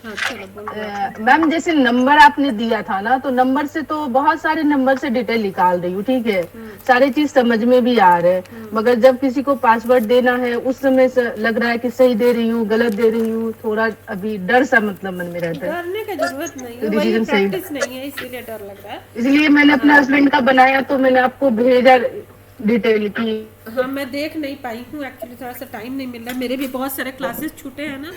हाँ चलो बोलो आप। मैम जैसे नंबर आपने दिया था ना, तो नंबर से तो बहुत सारे नंबर से डिटेल निकाल रही हूँ, ठीक है, हम्म। सारी चीज समझ में भी आ रहा है। हम्म। मगर जब किसी को पासवर्ड देना है उस समय से लग रहा है कि सही दे रही हूँ गलत दे रही हूँ, थोड़ा अभी डर सा मतलब मन में रहता है डरने का जरूरत नहीं कि है, वही डिसीजन सही। प्रैक्टिस नहीं है इसीलिए डर लग रहा है। इसलिए मैंने अपने हाँ। हस्बैंड का बनाया तो मैंने आपको भेजा डिटेल की। हाँ मैं देख नहीं पाई हूँ एक्चुअली, थोड़ा सा टाइम नहीं मिल रहा, मेरे भी बहुत सारे क्लासेस छूटे हैं ना,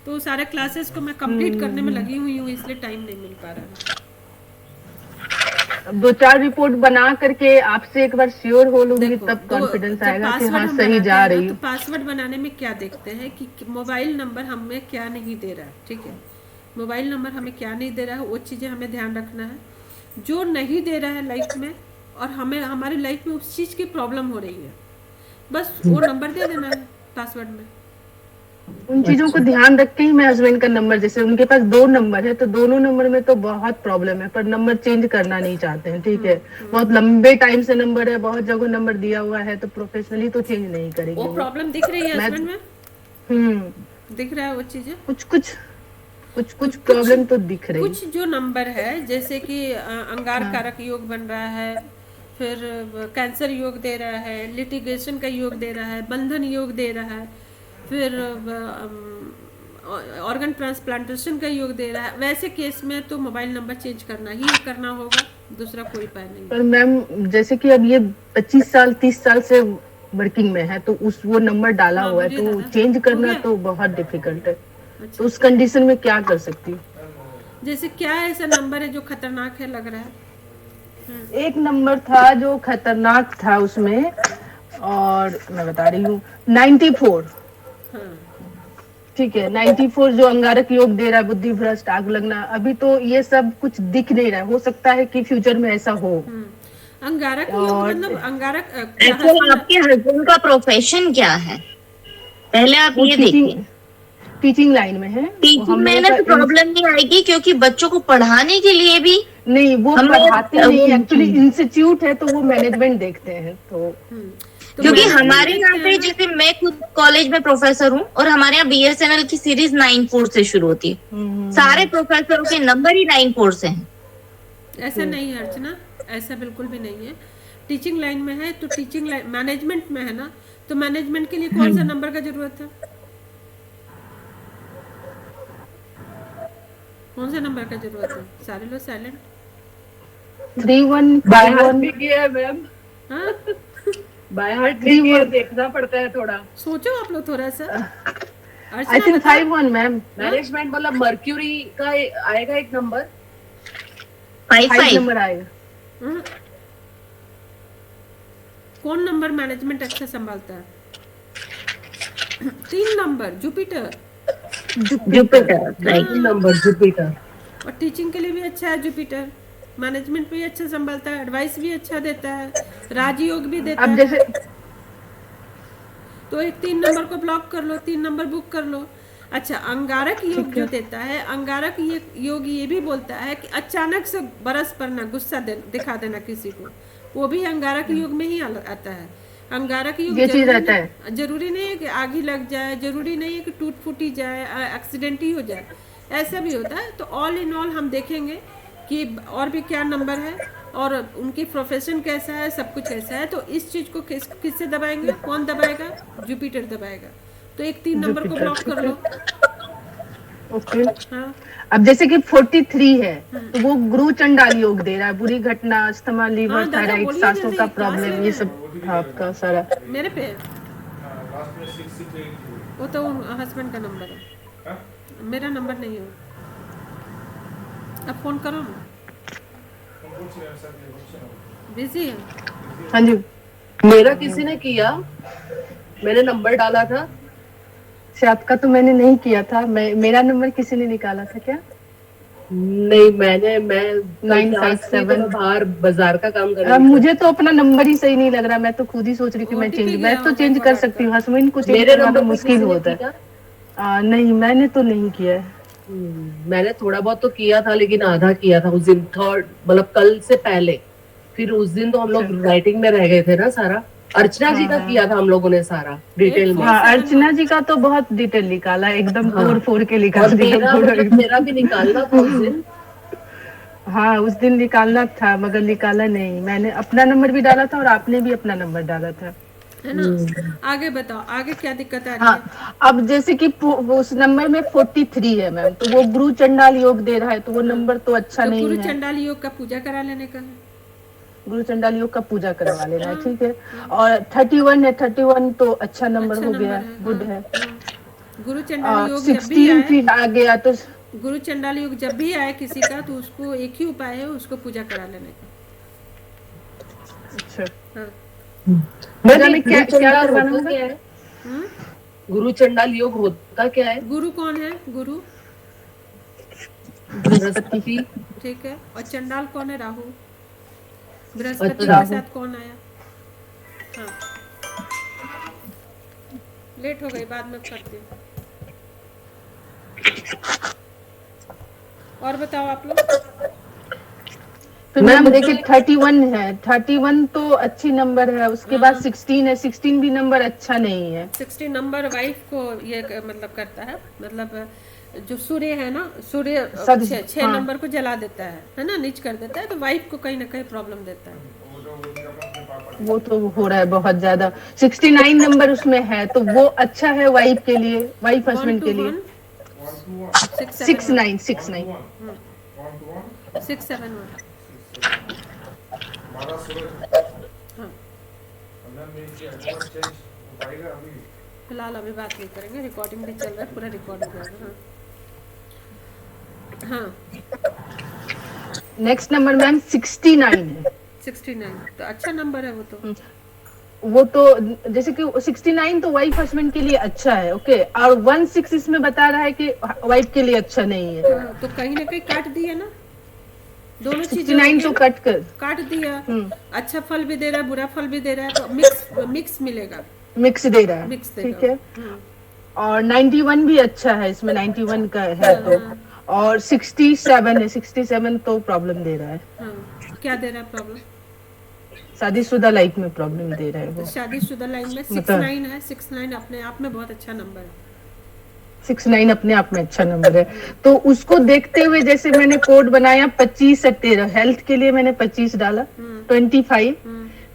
तो सारे क्लासेस को मैं कंप्लीट करने में लगी हुई हूँ, इसलिए टाइम नहीं मिल पा रहा है। अब दो चार रिपोर्ट बना करके आपसे एक बार श्योर हो लूंगी, देखो तब दो, कॉन्फिडेंस जब आएगा कि पासवर्ड हाँ हम सही बनाते जा हैं ना, रही तो हूँ। पासवर्ड बनाने में क्या देखते हैं कि मोबाइल नंबर हमें क्या नहीं दे रहा है, ठीक है, मोबाइल नंबर हमें क्या नहीं दे रहा है, वो चीज़ें हमें ध्यान रखना है। जो नहीं दे रहा है लाइफ में, और हमें हमारी लाइफ में उस चीज़ की प्रॉब्लम हो रही है, बस वो नंबर दे देना है पासवर्ड में। उन चीजों को अच्छा। ध्यान रख के ही मैं हस्बैंड का नंबर, जैसे उनके पास दो नंबर है तो दोनों नंबर में तो बहुत प्रॉब्लम है, पर नंबर चेंज करना नहीं चाहते हैं, ठीक है, बहुत लंबे टाइम से नंबर है, बहुत जगह नंबर दिया हुआ है, तो प्रोफेशनली तो चेंज नहीं वो करेंगे वो। प्रॉब्लम दिख रही है मैं हस्बैंड में, हम्म दिख रहा है वो चीज़ें। कुछ कुछ कुछ तो कुछ कुछ प्रॉब्लम तो दिख रही। कुछ जो नंबर है, जैसे कि अंगार हाँ कारक योग बन रहा है, फिर कैंसर योग दे रहा है, लिटिगेशन का योग दे रहा है, बंधन योग दे रहा है, फिर ऑर्गन ट्रांसप्लांटेशन का योग दे रहा है, वैसे केस में तो मोबाइल नंबर चेंज करना ही करना होगा, दूसरा कोई उपाय नहीं पर है। मैम जैसे कि अब ये 25 साल 30 साल से वर्किंग में है, तो उस वो नंबर डाला हाँ हुआ है बोलिए तो दादा। चेंज हो करना गया। तो बहुत डिफिकल्ट है। तो अच्छा, उस कंडीशन में क्या कर सकती हूँ? जैसे क्या ऐसा नंबर है जो खतरनाक है लग रहा है? एक नंबर था जो खतरनाक था उसमें, और मैं बता रही हूँ 94। हाँ। ठीक है, 94 जो अंगारक योग दे रहा है, बुद्धि भ्रष्ट आग लगना, अभी तो ये सब कुछ दिख नहीं रहा है, हो सकता है कि फ्यूचर में ऐसा हो। अंगारक योग और मतलब अंगारक क्या एक्चुअली हस्बैंड? आपके हस्बैंड का प्रोफेशन क्या है, पहले आप वो ये टीचिंग देखिए। टीचिंग लाइन में है। वो हम टीचिंग में लोगों ना का तो प्रॉब्लम नहीं आएगी, क्योंकि बच्चों को पढ़ाने के लिए भी नहीं, वो हमें पढ़ाते वो, नहीं एक्चुअली, इंस्टीट्यूट है तो वो मैनेजमेंट देखते हैं तो। तो क्योंकि मैनेजमेंट हमारे देखते यहाँ हैं पे ना। जैसे मैं खुद कॉलेज में प्रोफेसर हूँ, और हमारे यहाँ BSNL की सीरीज 9 4 से शुरू होती है। सारे प्रोफेसरों के नंबर ही 9 4 से हैं। ऐसा ओके। नहीं है अर्चना, ऐसा बिल्कुल भी नहीं है। टीचिंग लाइन में है तो टीचिंग लाइन मैनेजमेंट में है ना, तो मैनेजमेंट के लिए कौन सा नंबर का जरूरत है? कौन सा नंबर का जरूरत है? सारे लोग silent. 31 by five heart one भी किया है मैम, हाँ, बाय हार्ट भी थ्री किया है, वन देखना पड़ता है थोड़ा। सोचो आप लोग थोड़ा सा। आई अर्चना थिंक बताओ। 51 मैम। हाँ। मैनेजमेंट मतलब मर्क्यूरी का आएगा एक नंबर। 5 फाइव 5 नंबर आएगा। हम्म, कौन नंबर मैनेजमेंट अच्छा संभालता है? 3 number Jupiter. Jupiter. Jupiter, right. हाँ, नंबर जुपिटर। और टीचिंग के लिए भी अच्छा है जुपिटर, मैनेजमेंट भी अच्छा संभालता है, एडवाइस भी अच्छा देता है, राजयोग भी देता अब है। जैसे तो एक 3 नंबर को ब्लॉक कर लो, 3 नंबर बुक कर लो। अच्छा, अंगारक योग ठीक जो है। देता है, अंगारक ये योग ये भी बोलता है कि अचानक से बरस पड़ना, गुस्सा दिखा देना किसी को, वो भी अंगारक योग में ही आता है। अंगारक योग ये चीज रहता है। जरूरी नहीं है कि आग ही लग जाए, जरूरी नहीं है कि टूट फूटी जाए, एक्सीडेंट ही हो जाए, ऐसा भी होता है। तो ऑल इन ऑल हम देखेंगे कि और भी क्या नंबर है, और उनकी प्रोफेशन कैसा है, सब कुछ कैसा है, तो इस चीज़ को किससे दबाएंगे, कौन दबाएगा? जुपिटर दबाएगा। तो एक 3 नंबर को जुपिटर ब्लॉक कर ठीक है। लो। ओके। हाँ। अब जैसे कि 43 है, तो वो गुरु चंडाल योग दे रहा है, बुरी घटना, अस्थमा, लीवर, हाँ दादा थायराइड, बोलिए सांसों जल्दी, का क्लास ले प्रॉब्लम, रहे ये सब हैं था आपका सारा। मेरे पे। वो तो हस्बैंड का नंबर है, मेरा नंबर नहीं है। अब फोन करो ना, बिजी है। हाँ जी। मेरा किसी ने किया, मैंने नंबर डाला था। से आपका तो मैंने नहीं किया था, मेरा नंबर किसी ने निकाला था क्या? नहीं, मैं कल क्लास थी तो 957। मैं बाहर बाजार का काम कर रही थी। मुझे तो अपना नंबर ही सही नहीं लग रहा, मैं तो खुद ही सोच रही थी मैं ओटीपी मैं गया तो होगा चेंज कर 1 2 8 सकती का। हूँ, हस्बैंड को चेंज मेरे करवाना नंबर पे मुश्किल किसी ने होता है। किया। नहीं मैंने तो नहीं किया है। मैंने थोड़ा बहुत तो किया था, लेकिन आधा किया था उस दिन, थर्ड मतलब कल से पहले। फिर उस दिन तो हम अच्छा। लोग राइटिंग में रह गए थे ना सारा। अर्चना जी का किया था हम लोगों ने सारा डिटेल में। हाँ, अर्चना जी का तो बहुत डिटेल निकाला, एकदम तोड़ फोड़ के और निकाल दिया मेरा पूरा मतलब एकदम। मेरा भी निकालना था उस दिन। हाँ, उस दिन निकालना था मगर निकाला नहीं। मैंने अपना नंबर भी डाला था और आपने भी अपना नंबर डाला था। है ना। आगे बताओ, आगे क्या दिक्कत आ रही है? हाँ, अब जैसे कि वो उस नंबर में 43 है मैम, तो वो गुरु चंडाल योग दे रहा है, तो वो नंबर तो अच्छा तो नहीं गुरु है। चंडाल योग का पूजा करा लेने का है। गुरु चंडाल योग का पूजा करवा लेना है, ठीक है। और 31 है, 31 तो अच्छा नंबर अच्छा हो नंबर गया, है, गुड है। गुरु चंडाल और योग जब भी 16 आए, फिर आ गया तो गुरु चंडाल योग जब भी आए किसी का, तो उसको एक ही उपाय है, उसको पूजा करा लेने का। अच्छा, हाँ। पूजा में क्या गुरु क्या चंडाल करवाना होता होगा? क्या है? हम्म? गुरु चंडाल योग होता क्या है? गुरु कौन है? गुरु, बृहस्पति। ठीक है। और चंडाल कौन है? राहु। बृहस्पति अच्छा। के साथ कौन आया? हाँ, लेट हो गई, बाद में करती हूँ। और बताओ आप लोग। फिर मैम देखिए 31 है, 31 तो अच्छी नंबर है, उसके बाद 16 है, 16 भी नंबर अच्छा नहीं है। 60 नंबर वाइफ को ये मतलब करता है, मतलब जो सूर्य है ना, सूर्य सब, 6 हाँ। नंबर को जला देता है ना, नीच कर देता है, तो वाइफ को कहीं ना कहीं प्रॉब्लम देता है। वो तो हो रहा है बहुत ज्यादा। 69 नंबर उसमें है, तो वो अच्छा है वाइफ के लिए, वाइफ 1 हस्बैंड to के लिए। 1 6 7 69 69 6 7 1। हाँ, फिलहाल अभी बात नहीं करेंगे, रिकॉर्डिंग भी चल रहा है, पूरा रिकॉर्ड हो जाएगा। हाँ हाँ, नेक्स्ट नंबर मैम 69 है। 69 तो अच्छा नंबर है वो तो। वो तो जैसे कि 69 तो वाइफ हस्बैंड के लिए अच्छा है, ओके। और 16 इसमें बता रहा है कि वाइफ के लिए अच्छा नहीं है। हाँ, तो कहीं ना कहीं काट दिया ना, दोनों चीजें 69 तो कट कर काट दिया। अच्छा फल भी दे रहा है, बुरा फल भी दे रहा है, तो मिक्स मिलेगा, मिक्स दे रहा है, मिक्स ठीक देगा। है। और 91 भी अच्छा है, इसमें 91 का है तो। और 67 है, 67 तो प्रॉब्लम दे रहा है, हाँ, क्या दे रहा है प्रॉब्लम? शादीशुदा लाइफ में प्रॉब्लम दे रहा है तो वो। शादीशुदा लाइन में 69 है, 69 अपने आप में बहुत अच्छा नंबर है। 69 अपने आप में अच्छा नंबर है, तो उसको देखते हुए जैसे मैंने कोड बनाया 25 से 13, हेल्थ के लिए मैंने 25 डाला। 25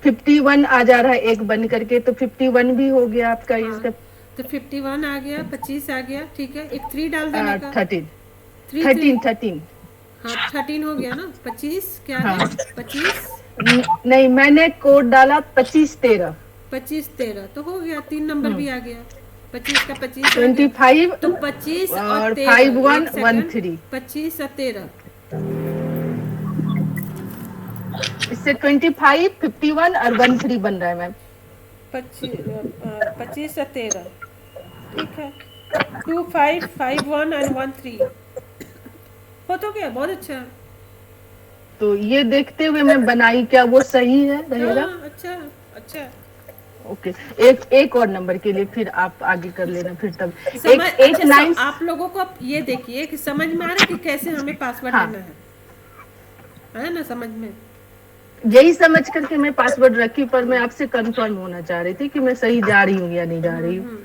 51 आ जा रहा है एक बन करके, तो 51 भी हो गया आपका। इसका तो 51 आ गया, 25 आ गया, ठीक है। एक 3 डाल देने का। 13 हाँ, 13 हो गया ना। 25 क्या हाँ। है? 25 नहीं, मैंने कोड डाला 25 13 25 13 तो हो गया, 3 नंबर भी आ गया। 25 का 25 आ गया। 25 तो 25 और 51 13 25 और 13 इससे 25 51 और 13 बन रहा है मैम। 25 और 13, ठीक है। 2 5 5 1 एंड 1 3 हो तो गया, बहुत अच्छा। तो ये देखते हुए मैं बनाई, क्या वो सही है रहेगा? हाँ, अच्छा अच्छा। ओके, एक और नंबर के लिए फिर आप आगे कर लेना फिर तब। समझ एक अच्छा, 9 आप लोगों को अब ये देखिए कि समझ में आ रहा है कि कैसे हमें पासवर्ड हाँ। लेना है ना, समझ में। यही समझ करके मैं पासवर्ड रखी, पर मैं आपसे कंफर्म होना चाह रही थी कि मैं सही जा रही हूँ या नहीं जा रही हूँ।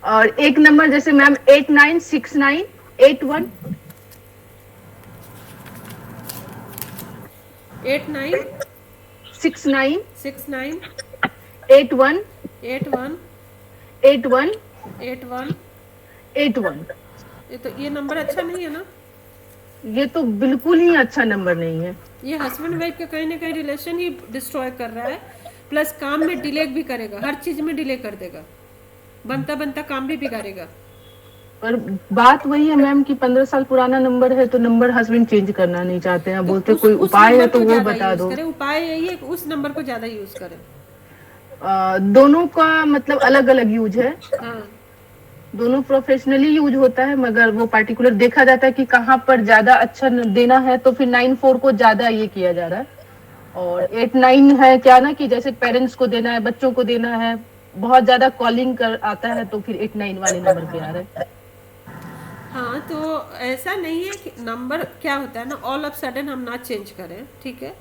और एक नंबर जैसे मैम 89 69 81 89 69 69 81 81 81 81 81। ये नंबर अच्छा नहीं है ना। ये तो बिल्कुल ही अच्छा नंबर नहीं है। ये हस्बैंड वाइफ का कहीं ना कहीं रिलेशन ही डिस्ट्रॉय कर रहा है, प्लस काम में डिले भी करेगा, हर चीज में डिले कर देगा, बनता बनता काम भी बिगाड़ेगा। पर बात वही है मैम कि 15 साल पुराना नंबर है, तो नंबर हस्बैंड चेंज करना नहीं चाहते हैं, बोलते कोई उपाय है तो वो बता दो। उपाय यही है कि उस नंबर को ज्यादा यूज करें। दोनों का मतलब अलग अलग यूज है। हाँ, दोनों प्रोफेशनली यूज होता है, मगर वो पार्टिकुलर देखा जाता है कि कहाँ पर ज्यादा अच्छा देना है, तो फिर 94 को ज्यादा ये किया जा रहा है। और 89 है क्या ना कि जैसे पेरेंट्स को देना है, बच्चों को देना है, बहुत ज्यादा कॉलिंग कर आता है, तो फिर 89 वाले नंबर पे आ रहे हैं। हाँ, तो ऐसा नहीं है कि नंबर क्या होता है ना, ऑल ऑफ सडन हम ना चेंज करें, ठीक है।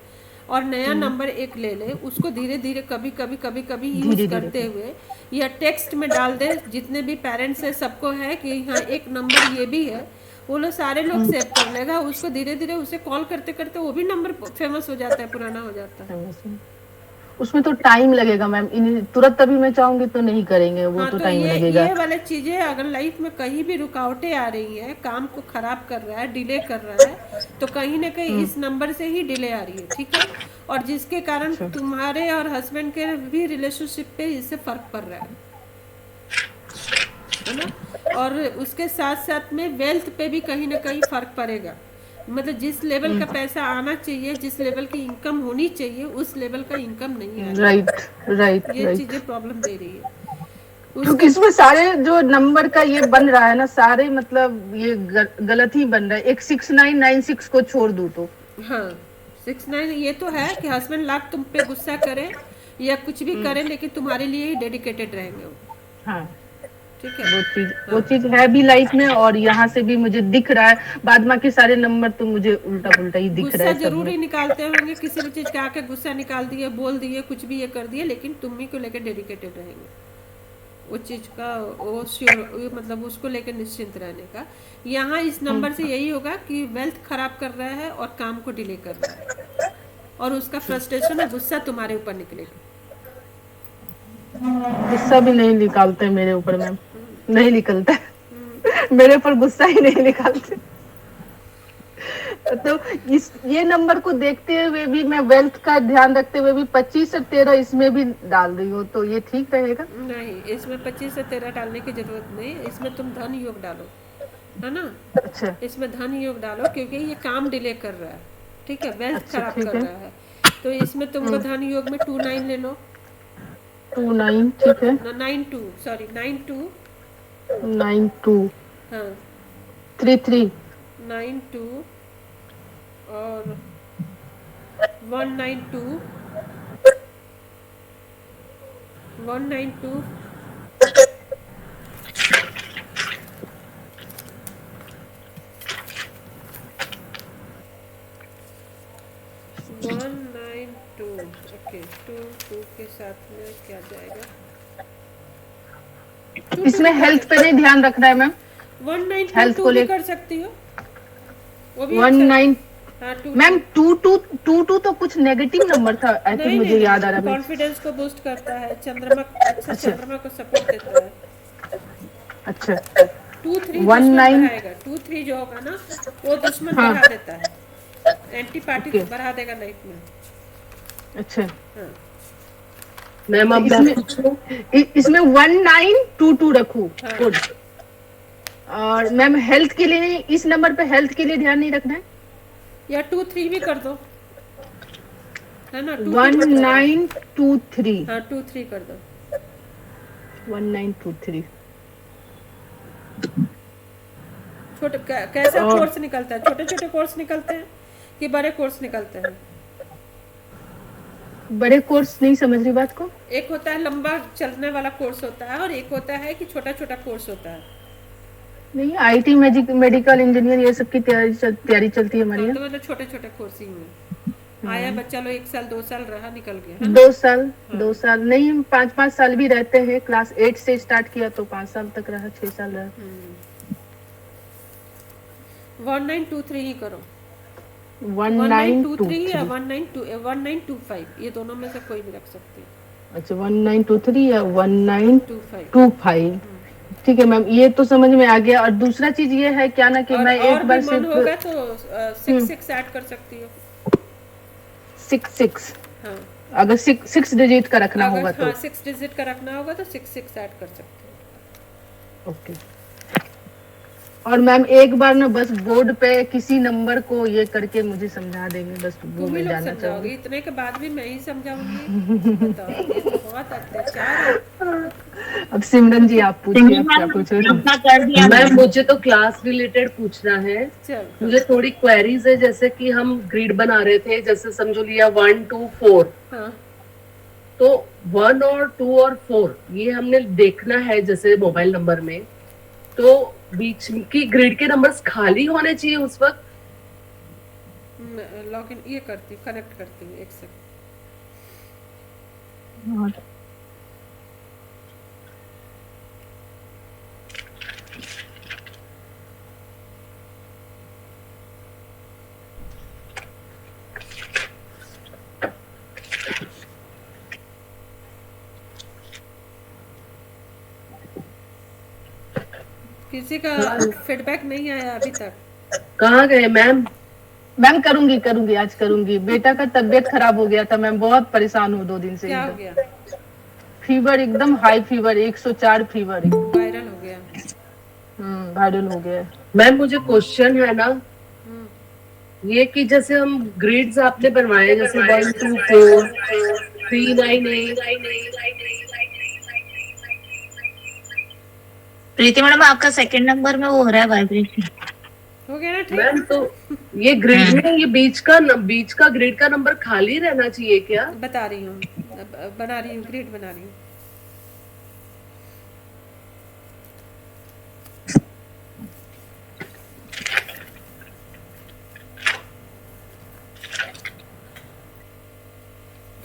और नया नंबर एक ले ले, उसको धीरे धीरे कभी कभी यूज धीरे-धीरे करते हुए या टेक्स्ट में डाल दे, जितने भी पेरेंट्स है सबको है कि हाँ एक नंबर ये भी है, वो लोग सारे लोग सेव कर लेगा, उसको धीरे धीरे उसे कॉल करते करते वो भी नंबर फेमस हो जाता है, पुराना हो जाता है। उसमें तो टाइम लगेगा मैम, तुरंत अभी मैं चाहूंगी तो नहीं करेंगे, वो हाँ, तो तो टाइम लगेगा। ये वाले चीजें अगर लाइफ में कहीं भी रुकावटें आ रही है, काम को खराब कर रहा है, डिले कर रहा है, तो कहीं ना कहीं इस नंबर से ही डिले आ रही है, ठीक है। और जिसके कारण तुम्हारे और हस्बैंड के भी रिलेशनशिप पे इससे फर्क पड़ रहा है ना। और उसके साथ साथ में वेल्थ पे भी कहीं ना कहीं फर्क पड़ेगा, मतलब जिस लेवल का पैसा आना चाहिए, जिस लेवल की इनकम होनी चाहिए, उस लेवल का इनकम नहीं आ रहा। राइट राइट ये राइट। चीजें प्रॉब्लम दे रही है क्योंकि उसके। इसमें सारे जो नंबर का ये बन रहा है ना, सारे मतलब ये गलत ही बन रहा है। एक 6996 को छोड़ दूं तो हाँ 69 ये तो है कि हस्बैंड लाख तुम पे गुस्सा करे या कुछ भी करे, लेकिन तुम्हारे लिए ही डेडिकेटेड रहेंगे वो, हाँ ठीक है। वो चीज है भी लाइफ में, और यहाँ से भी मुझे दिख रहा है। बाद बाकी सारे नंबर तो मुझे उल्टा पुल्टा ही दिख रहा गुस्सा है सब जरूर में। ही निकालते होंगे, किसी भी चीज का आके गुस्सा निकाल दिए, बोल दिए, कुछ भी ये कर दिए, लेकिन तुम ही को लेकर डेडिकेटेड रहेंगे वो चीज का, वो श्योर, मतलब उसको लेकर निश्चिंत रहने का। यहाँ इस नंबर से यही होगा कि वेल्थ खराब कर रहा है और काम को डिले कर रहा है, और उसका फ्रस्ट्रेशन और गुस्सा तुम्हारे ऊपर निकलेगा। गुस्सा भी नहीं निकालते मेरे ऊपर मैम, नहीं निकलता है। मेरे ऊपर गुस्सा ही नहीं निकालते। तो ये नंबर को देखते हुए भी मैं वेल्थ का ध्यान रखते हुए भी 25 से 13 इसमें भी डाल रही हूँ, तो ये ठीक रहेगा? नहीं, इसमें 25 से 13 डालने की जरूरत नहीं, इसमें तुम धन योग डालो, है ना। अच्छा इसमें धन योग डालो, क्योंकि ये काम डिले कर रहा है, ठीक है, वेल्थ अच्छा, खराब ठीक कर है। रहा है। तो इसमें तुमको धन योग में 29 ले लो, 29 ठीक है, 92 सॉरी 92 92 हाँ 33 92 और 192 192 192 ओके, 2 के साथ में क्या जाएगा, इसमें हेल्थ पे नहीं ध्यान रखना है मैम? 192 हेल्थ को भी ले कर सकती हो, वो भी अच्छा है। 19 हाँ, 2 मैम 22 तो कुछ नेगेटिव नंबर था, आई थिंक नहीं मुझे नहीं, याद आ रहा है। कॉन्फिडेंस को बूस्ट करता है, चंद्रमा अच्छा चंद्रमा को सपोर्ट देता है। अच्छा 2-3 19 दुश्मन बढ़ाएगा, 2-3 जो होगा ना वो दुश्मन हाँ। बढ़ा देता है, एंटी पार्टी ओके। बढ़ा देगा लाइफ में। अच्छा हाँ मैम अब मैं पूछूं? इसमें 1922 रखूं? हाँ। गुड। और मैम हेल्थ के लिए नहीं, इस नंबर पे हेल्थ के लिए ध्यान नहीं रखना है? या 2-3 भी कर दो, है ना, 1923 हाँ 2-3 कर दो। 1923 छोटे कैसा और- कोर्स निकलता है, छोटे छोटे कोर्स निकलते हैं कि बड़े कोर्स निकलते हैं? बड़े कोर्स नहीं समझ रही बात को? एक होता है लंबा चलने वाला कोर्स होता है, और एक होता है कि छोटा छोटा कोर्स होता है। नहीं, आईटी मेडिकल इंजीनियर ये सब की तैयारी चलती है हमारी हाँ, यहाँ। तो मतलब छोटे छोटे कोर्स ही हुए, आया बच्चा लोग 1 साल 2 साल रहा, निकल गया, है ना? 2 साल नहीं, 5 साल भी रहते हैं। क्लास 8 से स्टार्ट किया तो 5 साल तक रहा, 6 साल रहा। 1923 ही करो, 1923 या 1925, ये दोनों में से कोई भी रख सकती है। अच्छा 1923 या 1925 25 ठीक है मैम, ये तो समझ में आ गया। और दूसरा चीज ये है क्या ना कि मैं और एक बार भी मन सिर्फ होगा तो 6 ऐड कर सकती हो। 6 हाँ अगर 6 डिजिट का रखना होगा अगर तो 6 डिजिट का रखना होगा तो 6 ऐड कर सकते हो। ओके। और मैम एक बार ना बस बोर्ड पे किसी नंबर को ये करके मुझे समझा देंगे, बस वो तुम ही मैं लोग जानना समझाओगे, चाहूंगी। इतने के बाद भी मैं ही समझाऊंगी? बताओ, ये तो बहुत अत्याचार है। अब सिमरन जी आप पूछिए, आप क्या पूछ रहे थे? अपना कर दिया। मैम मुझे तो क्लास रिलेटेड पूछना है। चल मुझे थोड़ी क्वेरीज है, जैसे कि हम ग्रिड बना रहे थे, जैसे समझो लिया 1 2 4, हाँ तो 1 और 2 और 4 ये हमने देखना है जैसे मोबाइल नंबर में, तो बीच की ग्रिड के नंबर्स खाली होने चाहिए उस वक्त? लॉग इन ये करती हूँ, कनेक्ट करती हूँ, एक सेकंड। किसी का फीडबैक नहीं आया अभी तक। कहाँ गए मैम? मैम करूंगी करूंगी आज करूंगी। बेटा का तबीयत खराब हो गया था मैम, बहुत परेशान हूँ 2 दिन से। क्या हो एकदम गया? फीवर, एकदम हाई फीवर, 104 फीवर। वायरल हो गया? वायरल हो गया। मैम मुझे क्वेश्चन है ना, हम्म, ये कि जैसे हम ग्रेड्स आपने बनवाए, जैसे 1 2 4 3 9 8, प्रीति मैडम आपका सेकंड नंबर में वो हो रहा है वाइब्रेशन। हो गया ना? ठीक। मैम तो ये ग्रेड में ये बीच का ग्रेड का नंबर खाली रहना चाहिए क्या? बता रही हूँ, बना रही हूँ, ग्रेड बना रही हूँ।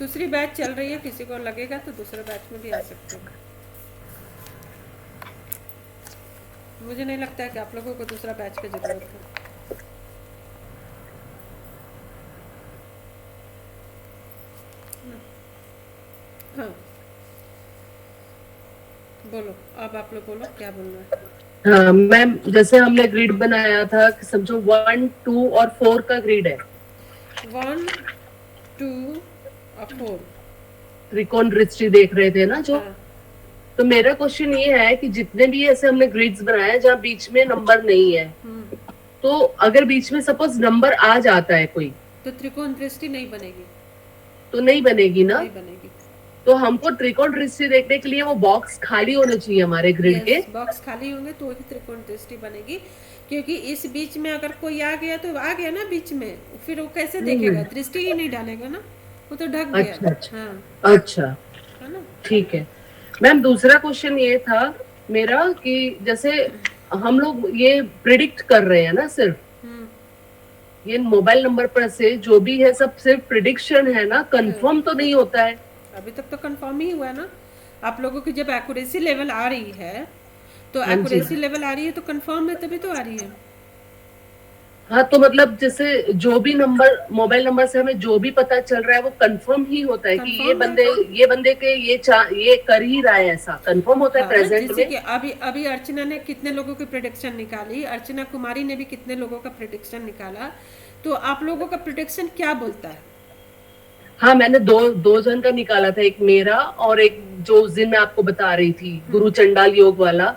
दूसरी बैच चल रही है, किसी को लगेगा तो दूसरे बैच में भी आ सकते हो। मुझे नहीं लगता है कि आप लोगों को दूसरा बैच की जरूरत है। हाँ, बोलो, अब आप लोग बोलो क्या बोलना है। हाँ मैम, जैसे हमने ग्रिड बनाया था कि समझो 1 2 और 4 का ग्रिड है, 1 2 और 4। त्रिकोण दृष्टि देख रहे थे ना जो। हाँ, तो मेरा क्वेश्चन ये है कि जितने भी ऐसे हमने ग्रिड्स बनाए जहाँ बीच में नंबर नहीं है, तो अगर बीच में सपोज नंबर आ जाता है कोई, तो त्रिकोण दृष्टि नहीं बनेगी। तो नहीं बनेगी ना? नहीं बनेगी। तो हमको त्रिकोण दृष्टि देखने के लिए वो बॉक्स खाली होने चाहिए हमारे ग्रिड के। बॉक्स खाली होंगे तो ही त्रिकोण दृष्टि बनेगी, क्योंकि इस बीच में अगर कोई आ गया तो आ गया ना बीच में, फिर वो कैसे देखेगा? दृष्टि ही नहीं डालेगा ना, वो तो ढक गया। अच्छा अच्छा हाँ, अच्छा, है ना? ठीक है मैम। दूसरा क्वेश्चन ये था मेरा कि जैसे हम लोग ये प्रिडिक्ट कर रहे हैं ना, सिर्फ हम्म, ये मोबाइल नंबर पर से जो भी है सब सिर्फ प्रिडिक्शन है ना, कंफर्म तो नहीं होता है। अभी तक तो कंफर्म ही हुआ है ना। आप लोगों की जब एक्यूरेसी लेवल आ रही है, तो हाँ जी। एक्यूरेसी लेवल आ रही है तो कंफर्म है, तभी तो आ रही है। हाँ तो मतलब जैसे जो भी नंबर मोबाइल नंबर से हमें जो भी पता चल रहा है वो कंफर्म ही होता है कि Confirm है। ये बंदे के ये कर ही रहा है, ऐसा कंफर्म होता है हाँ, प्रेजेंट जैसे में। कि अभी अभी अर्चना ने कितने लोगों की प्रेडिक्शन निकाली, अर्चना कुमारी ने भी कितने लोगों का प्रेडिक्शन निकाला, तो आप लोगों का प्रेडिक्शन क्या बोलता है? हाँ मैंने दो जन का निकाला था, एक मेरा और एक जो उस दिन मैं आपको बता रही थी गुरु चंडाल योग वाला,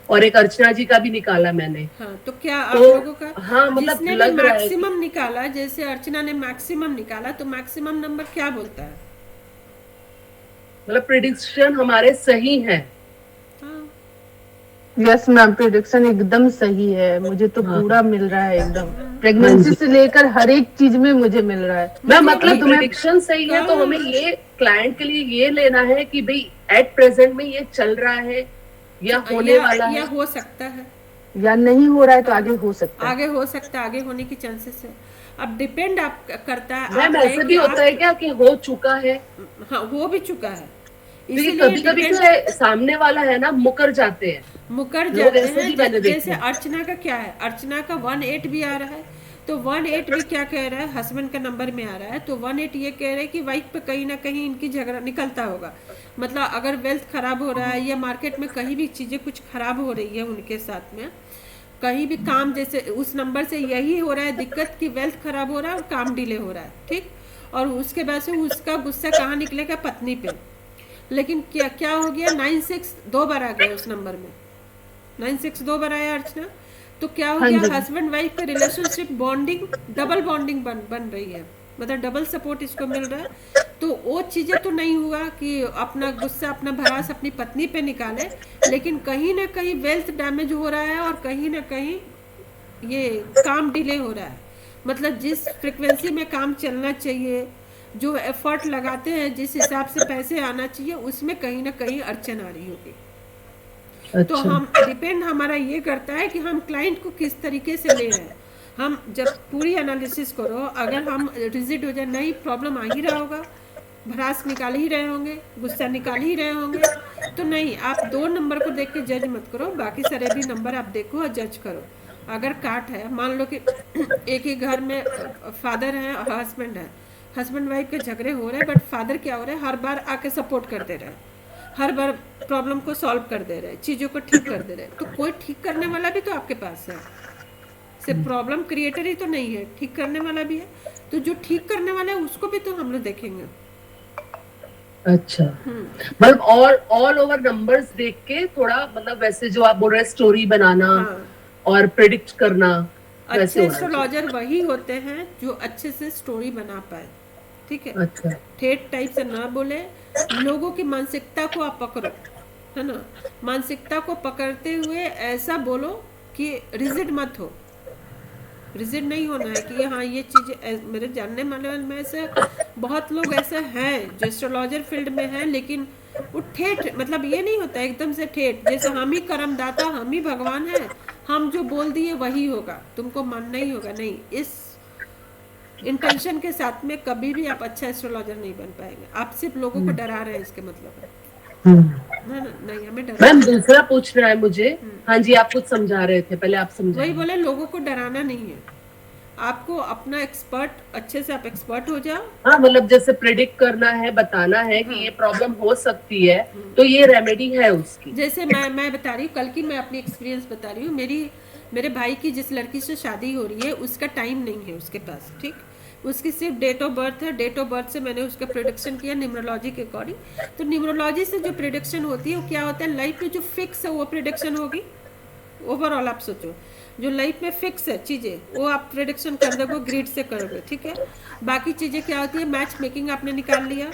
और एक अर्चना जी का भी निकाला मैंने। हाँ, तो क्या आप तो लोगों का हाँ मतलब जिसने भी लग रहा है कि मैक्सिमम निकाला, जैसे अर्चना ने मैक्सिमम निकाला, तो मैक्सिमम नंबर क्या बोलता है? मतलब प्रिडिक्शन हमारे सही है। हाँ, यस मैम, प्रिडिक्शन एकदम सही है, मुझे तो हाँ। पूरा मिल रहा है एकदम। प्रेगनेंसी से लेकर हर एक चीज में मुझे मिल रहा है। मैं मतलब प्रिडिक्शन सही है, तो हमें ये क्लाइंट के लिए ये लेना है कि भाई एट प्रेजेंट में ये चल रहा है या होने वाला या है, हो सकता है, या नहीं हो रहा है तो आगे हो सकता है। आगे हो सकता है, आगे होने की चांसेस है। अब डिपेंड आप करता है मैम आप ऐसे भी होता है क्या कि हो चुका है? हाँ, हो भी चुका है, कभी इसीलिए कभी depend- सामने वाला है ना मुकर जाते हैं मुकर लोग, जाते ऐसे हैं। भी मैंने देखे जैसे हैं। अर्चना का क्या है, अर्चना का 1 8 भी आ रहा है, तो 1 8 भी क्या कह रहा है, हस्बैंड का नंबर में आ रहा है, तो 1 8 ये कह रहे हैं कि वाइफ पे कहीं ना कहीं इनकी झगड़ा निकलता होगा। मतलब अगर वेल्थ खराब हो रहा है या मार्केट में कहीं भी चीजें कुछ खराब हो रही है उनके साथ में, कहीं भी काम, जैसे उस नंबर से यही हो रहा है दिक्कत कि वेल्थ खराब हो रहा है और काम डिले हो रहा है, ठीक। और उसके बाद से उसका गुस्सा कहाँ निकलेगा? पत्नी पे। लेकिन क्या क्या हो गया, 9 6 2 बार आ गया उस नंबर में, 9 6 2 बार आया अर्चना, तो क्या हो गया, हस्बैंड वाइफ का रिलेशनशिप बॉन्डिंग, डबल बॉन्डिंग बन रही है, मतलब डबल सपोर्ट इसको मिल रहा है। तो वो चीजें तो नहीं हुआ कि अपना गुस्सा अपना भड़ास अपनी पत्नी पे निकाले, लेकिन कहीं ना कहीं वेल्थ डैमेज हो रहा है और कहीं ना कहीं ये काम डिले हो रहा है। मतलब जिस फ्रिक्वेंसी में काम चलना चाहिए, जो एफर्ट लगाते हैं, जिस हिसाब से पैसे आना चाहिए, उसमें कहीं ना कहीं अड़चन आ रही होगी। तो अच्छा हम डिपेंड हमारा ये करता है कि हम क्लाइंट को किस तरीके से ले रहे हैं। हम जब पूरी एनालिसिस करो, अगर हम रिजिड हो जाए, नहीं प्रॉब्लम आ ही रहा होगा, भड़ास निकाल ही रहे होंगे, गुस्सा निकाल ही रहे होंगे, तो नहीं, आप 2 नंबर को देख के जज मत करो, बाकी सारे भी नंबर आप देखो और जज करो। अगर काट है, मान लो कि एक ही घर में फादर है और हस्बैंड है, हस्बैंड वाइफ के झगड़े हो रहे हैं, बट फादर क्या हो रहे हैं, हर बार आके सपोर्ट कर दे रहे हैं, हर बार प्रॉब्लम को सॉल्व कर दे रहे हैं, चीज़ों को ठीक कर दे रहे हैं, तो कोई ठीक करने वाला भी तो आपके पास है, सिर्फ प्रॉब्लम क्रिएटर ही तो नहीं है, ठीक करने वाला भी है, तो जो ठीक करने वाला है उसको भी तो हम लोग देखेंगे। अच्छा, मतलब ऑल ओवर नंबर्स देख के थोड़ा, मतलब वैसे जो आप बोल रहे हैं स्टोरी बनाना हाँ, और प्रिडिक्ट करना, अच्छे वैसे होना चाहिए। एस्ट्रोलॉजर वही होते हैं जो अच्छे से स्टोरी बना पाए, ठीक है, अच्छा, ठेठ टाइप से ना बोले, लोगों की मानसिकता को आप पकड़ो, है ना, मानसिकता को पकड़ते हुए ऐसा बोलो कि रिजिड मत हो, रिजिड नहीं होना है कि हाँ ये चीज़, मेरे जानने वाले में से बहुत लोग ऐसे हैं जो एस्ट्रोलॉजर फील्ड में हैं, लेकिन वो ठेठ, मतलब ये नहीं होता एकदम से ठेठ, जैसे हम ही कर्मदाता, हम ही भगवान है, हम जो बोल दिए वही होगा, तुमको मानना ही होगा, नहीं, इस इंटेंशन के साथ में कभी भी आप अच्छा एस्ट्रोलॉजर नहीं बन पाएंगे, आप सिर्फ लोगों को डरा रहे हैं, इसके मतलब है ना, नहीं, हमें डरा, मैम दूसरा पूछना है मुझे। हाँ जी, आप कुछ समझा रहे थे, पहले आप वही समझाइए। बोले, लोगों को डराना नहीं है, आपको अपना एक्सपर्ट, अच्छे से आप एक्सपर्ट हो जाओ। हाँ, मतलब जैसे प्रिडिक्ट करना है, बताना है कि ये प्रॉब्लम हो सकती है, तो ये रेमेडी है उसकी। जैसे मैं बता रही हूँ, कल की मैं अपनी एक्सपीरियंस बता रही हूँ, मेरे भाई की जिस लड़की से शादी हो रही है, उसका टाइम नहीं है उसके पास, ठीक, उसकी सिर्फ डेट ऑफ बर्थ है, डेट ऑफ बर्थ से मैंने उसका प्रिडिक्शन किया न्यूमरोलॉजी के अकॉर्डिंग, तो न्यूमरोलॉजी से जो प्रिडिक्शन होती है वो क्या होता है, लाइफ में जो फिक्स है वो प्रिडिक्शन होगी, ओवरऑल आप सोचो, जो लाइफ में फिक्स है चीज़ें वो आप प्रिडिक्शन कर दोगे, ग्रिड से करोगे, ठीक है, बाकी चीज़ें क्या होती है, मैच मेकिंग आपने निकाल लिया,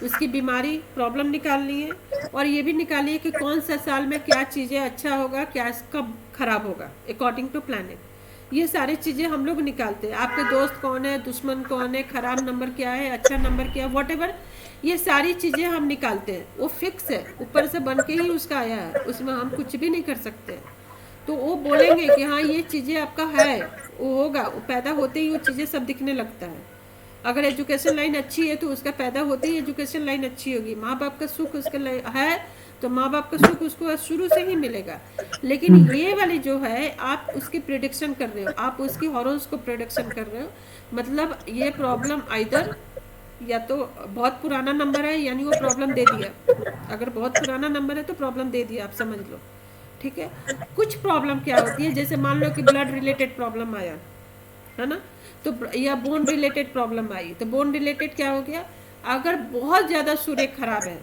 उसकी बीमारी प्रॉब्लम निकालनी है, और ये भी निकालिए कि कौन सा साल में क्या चीज़ें अच्छा होगा, क्या कब खराब होगा, अकॉर्डिंग टू प्लानिट, ये सारी चीज़ें हम लोग निकालते हैं, आपके दोस्त कौन है, दुश्मन कौन है, खराब नंबर क्या है, अच्छा नंबर क्या है, वॉट एवर, ये सारी चीज़ें हम निकालते हैं, वो फिक्स है, ऊपर से बन के ही उसका आया है, उसमें हम कुछ भी नहीं कर सकते, तो वो बोलेंगे कि हाँ ये चीज़ें आपका है, वो होगा, वो पैदा होते ही वो चीज़ें सब दिखने लगता है, अगर एजुकेशन लाइन अच्छी है तो उसका पैदा होते ही एजुकेशन लाइन अच्छी होगी, माँ बाप का सुख उसके है तो माँ बाप का सुख उसको शुरू से ही मिलेगा, लेकिन ये वाली जो है आप उसकी प्रिडिक्शन कर रहे हो, आप उसकी हॉर्मोन्स को प्रिडिक्शन कर रहे हो, मतलब ये प्रॉब्लम आइदर या तो बहुत पुराना नंबर है, यानी वो प्रॉब्लम दे दिया, अगर बहुत पुराना नंबर है तो प्रॉब्लम दे दिया, आप समझ लो, ठीक है। कुछ प्रॉब्लम क्या होती है, जैसे मान लो कि ब्लड रिलेटेड प्रॉब्लम आया है ना, तो या बोन रिलेटेड प्रॉब्लम आई, तो बोन रिलेटेड क्या हो गया, अगर बहुत ज़्यादा सूर्य खराब है,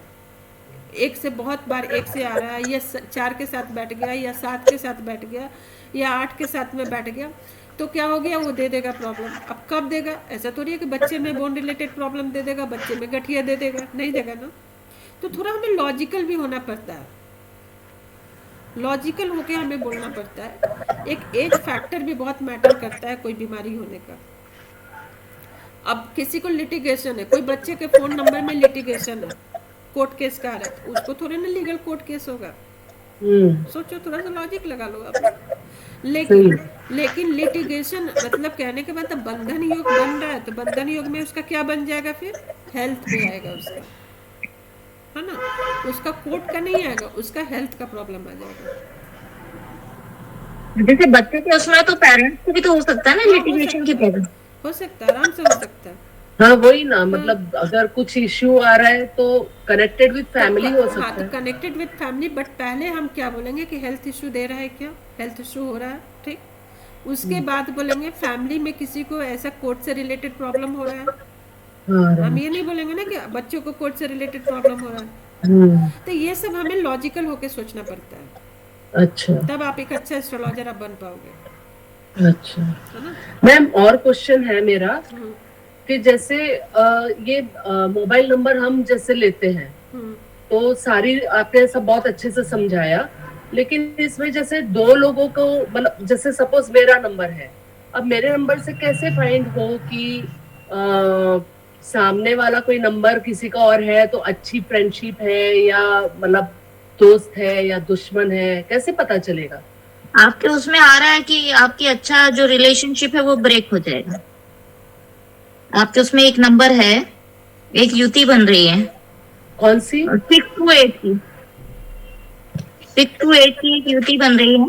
एक से बहुत बार एक से आ रहा है, या 4 के साथ बैठ गया, या 7 के साथ बैठ गया, या 8 के साथ में बैठ गया, तो क्या हो गया, वो दे देगा प्रॉब्लम। अब कब देगा, ऐसा थोड़ी है कि बच्चे में बोन रिलेटेड प्रॉब्लम दे देगा, बच्चे में गठिया दे देगा, नहीं देगा ना, तो थोड़ा हमें लॉजिकल भी होना पड़ता है, लॉजिकल होके हमें बोलना पड़ता है, एक एज फैक्टर भी बहुत मैटर करता है कोई बीमारी होने का। अब किसी को लिटिगेशन है, कोई बच्चे के फोन नंबर में लिटिगेशन है, कोर्ट केस का आ रहा है, उसको थोड़े ना लीगल कोर्ट केस होगा, सोचो, थोड़ा सा लॉजिक लगा लो आप। लेकिन लिटिगेशन मतलब कहने के बाद बंधन योग बन रहा है, तो बंधन योग में उसका क्या बन जाएगा, फिर हेल्थ पे आएगा उसका, है ना, उसका कोर्ट का नहीं आएगा, उसका हेल्थ का प्रॉब्लम आ जाएगा। जैसे बच्चे के उसमें तो पेरेंट्स को भी तो हो सकता है ना लिटिगेशन की प्रॉब्लम, हो सकता है, आराम से हो सकता है। हाँ वही ना, मतलब अगर कुछ इश्यू आ रहा है तो कनेक्टेड विद फैमिली हो सकता हाँ, तो है। कनेक्टेड विद फैमिली, बट पहले हम क्या बोलेंगे कि हेल्थ इशू दे रहा है, क्या हेल्थ इशू हो रहा है, ठीक, उसके बाद बोलेंगे फैमिली में किसी को ऐसा कोर्ट से रिलेटेड प्रॉब्लम हो रहा है, हाँ, हम ये नहीं बोलेंगे ना कि बच्चों को कोर्ट से रिलेटेड प्रॉब्लम हो रहा है, तो ये सब हमें लॉजिकल होके सोचना पड़ता है, अच्छा तब आप एक अच्छा एस्ट्रोलॉजर आप बन पाओगे, अच्छा। है ना। मैम और क्वेश्चन है मेरा कि जैसे ये मोबाइल नंबर हम जैसे लेते हैं, तो सारी आपने सब बहुत अच्छे से समझाया, लेकिन इसमें जैसे 2 लोगों को, मतलब जैसे सपोज मेरा नंबर है, अब मेरे नंबर से कैसे फाइंड हो कि सामने वाला कोई नंबर किसी का और है तो अच्छी फ्रेंडशिप है, या मतलब दोस्त है या दुश्मन है, कैसे पता चलेगा? आपके उसमें आ रहा है कि आपकी अच्छा जो रिलेशनशिप है वो ब्रेक हो जाएगा। आपके उसमें एक नंबर है, एक युति बन रही है कौन सी? 6 to 8 की, 6 to 8 की एक युति बन रही है,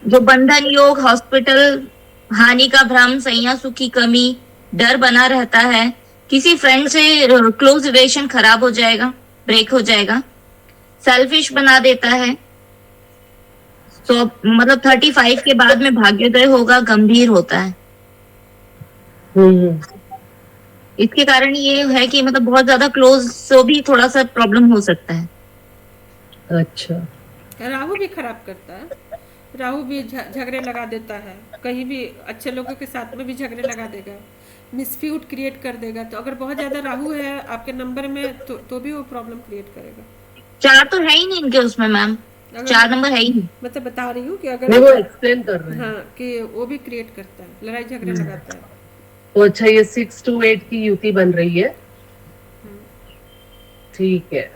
जो बंधन योग, हॉस्पिटल, हानि का भ्रम, सैया सुख की कमी, डर बना रहता है, किसी फ्रेंड से क्लोज रिलेशन खराब हो जाएगा, ब्रेक हो जाएगा, सेल्फिश बना देता है। तो मतलब 35 के बाद में भाग्योदय होगा, गंभीर होता है। हम्म। इसके कारण ये है कि मतलब बहुत ज्यादा क्लोज से भी थोड़ा सा प्रॉब्लम हो सकता है। अच्छा। राहु भी खराब करता है, राहु भी झगड़े लगा देता है, कहीं भी अच्छे लोगों के साथ में भी झगड़े लगा देगा, मिसफ्यूट क्रिएट कर देगा। तो अगर बहुत ज़्यादा राहु है आपके नंबर में तो भी वो प्रॉब्लम क्रिएट करेगा। 4 तो है ही नहीं इनके उसमें मैम, 4 नंबर है ही नहीं। मतलब बता रही हूँ कि नहीं, अगर वो एक्सप्लेन कर रहे हैं। हाँ कि वो भी क्रिएट करता है, लड़ाई झगड़े लगाता है। तो अच्छा, ये 6 to 8 की युति बन रही है, ठीक है।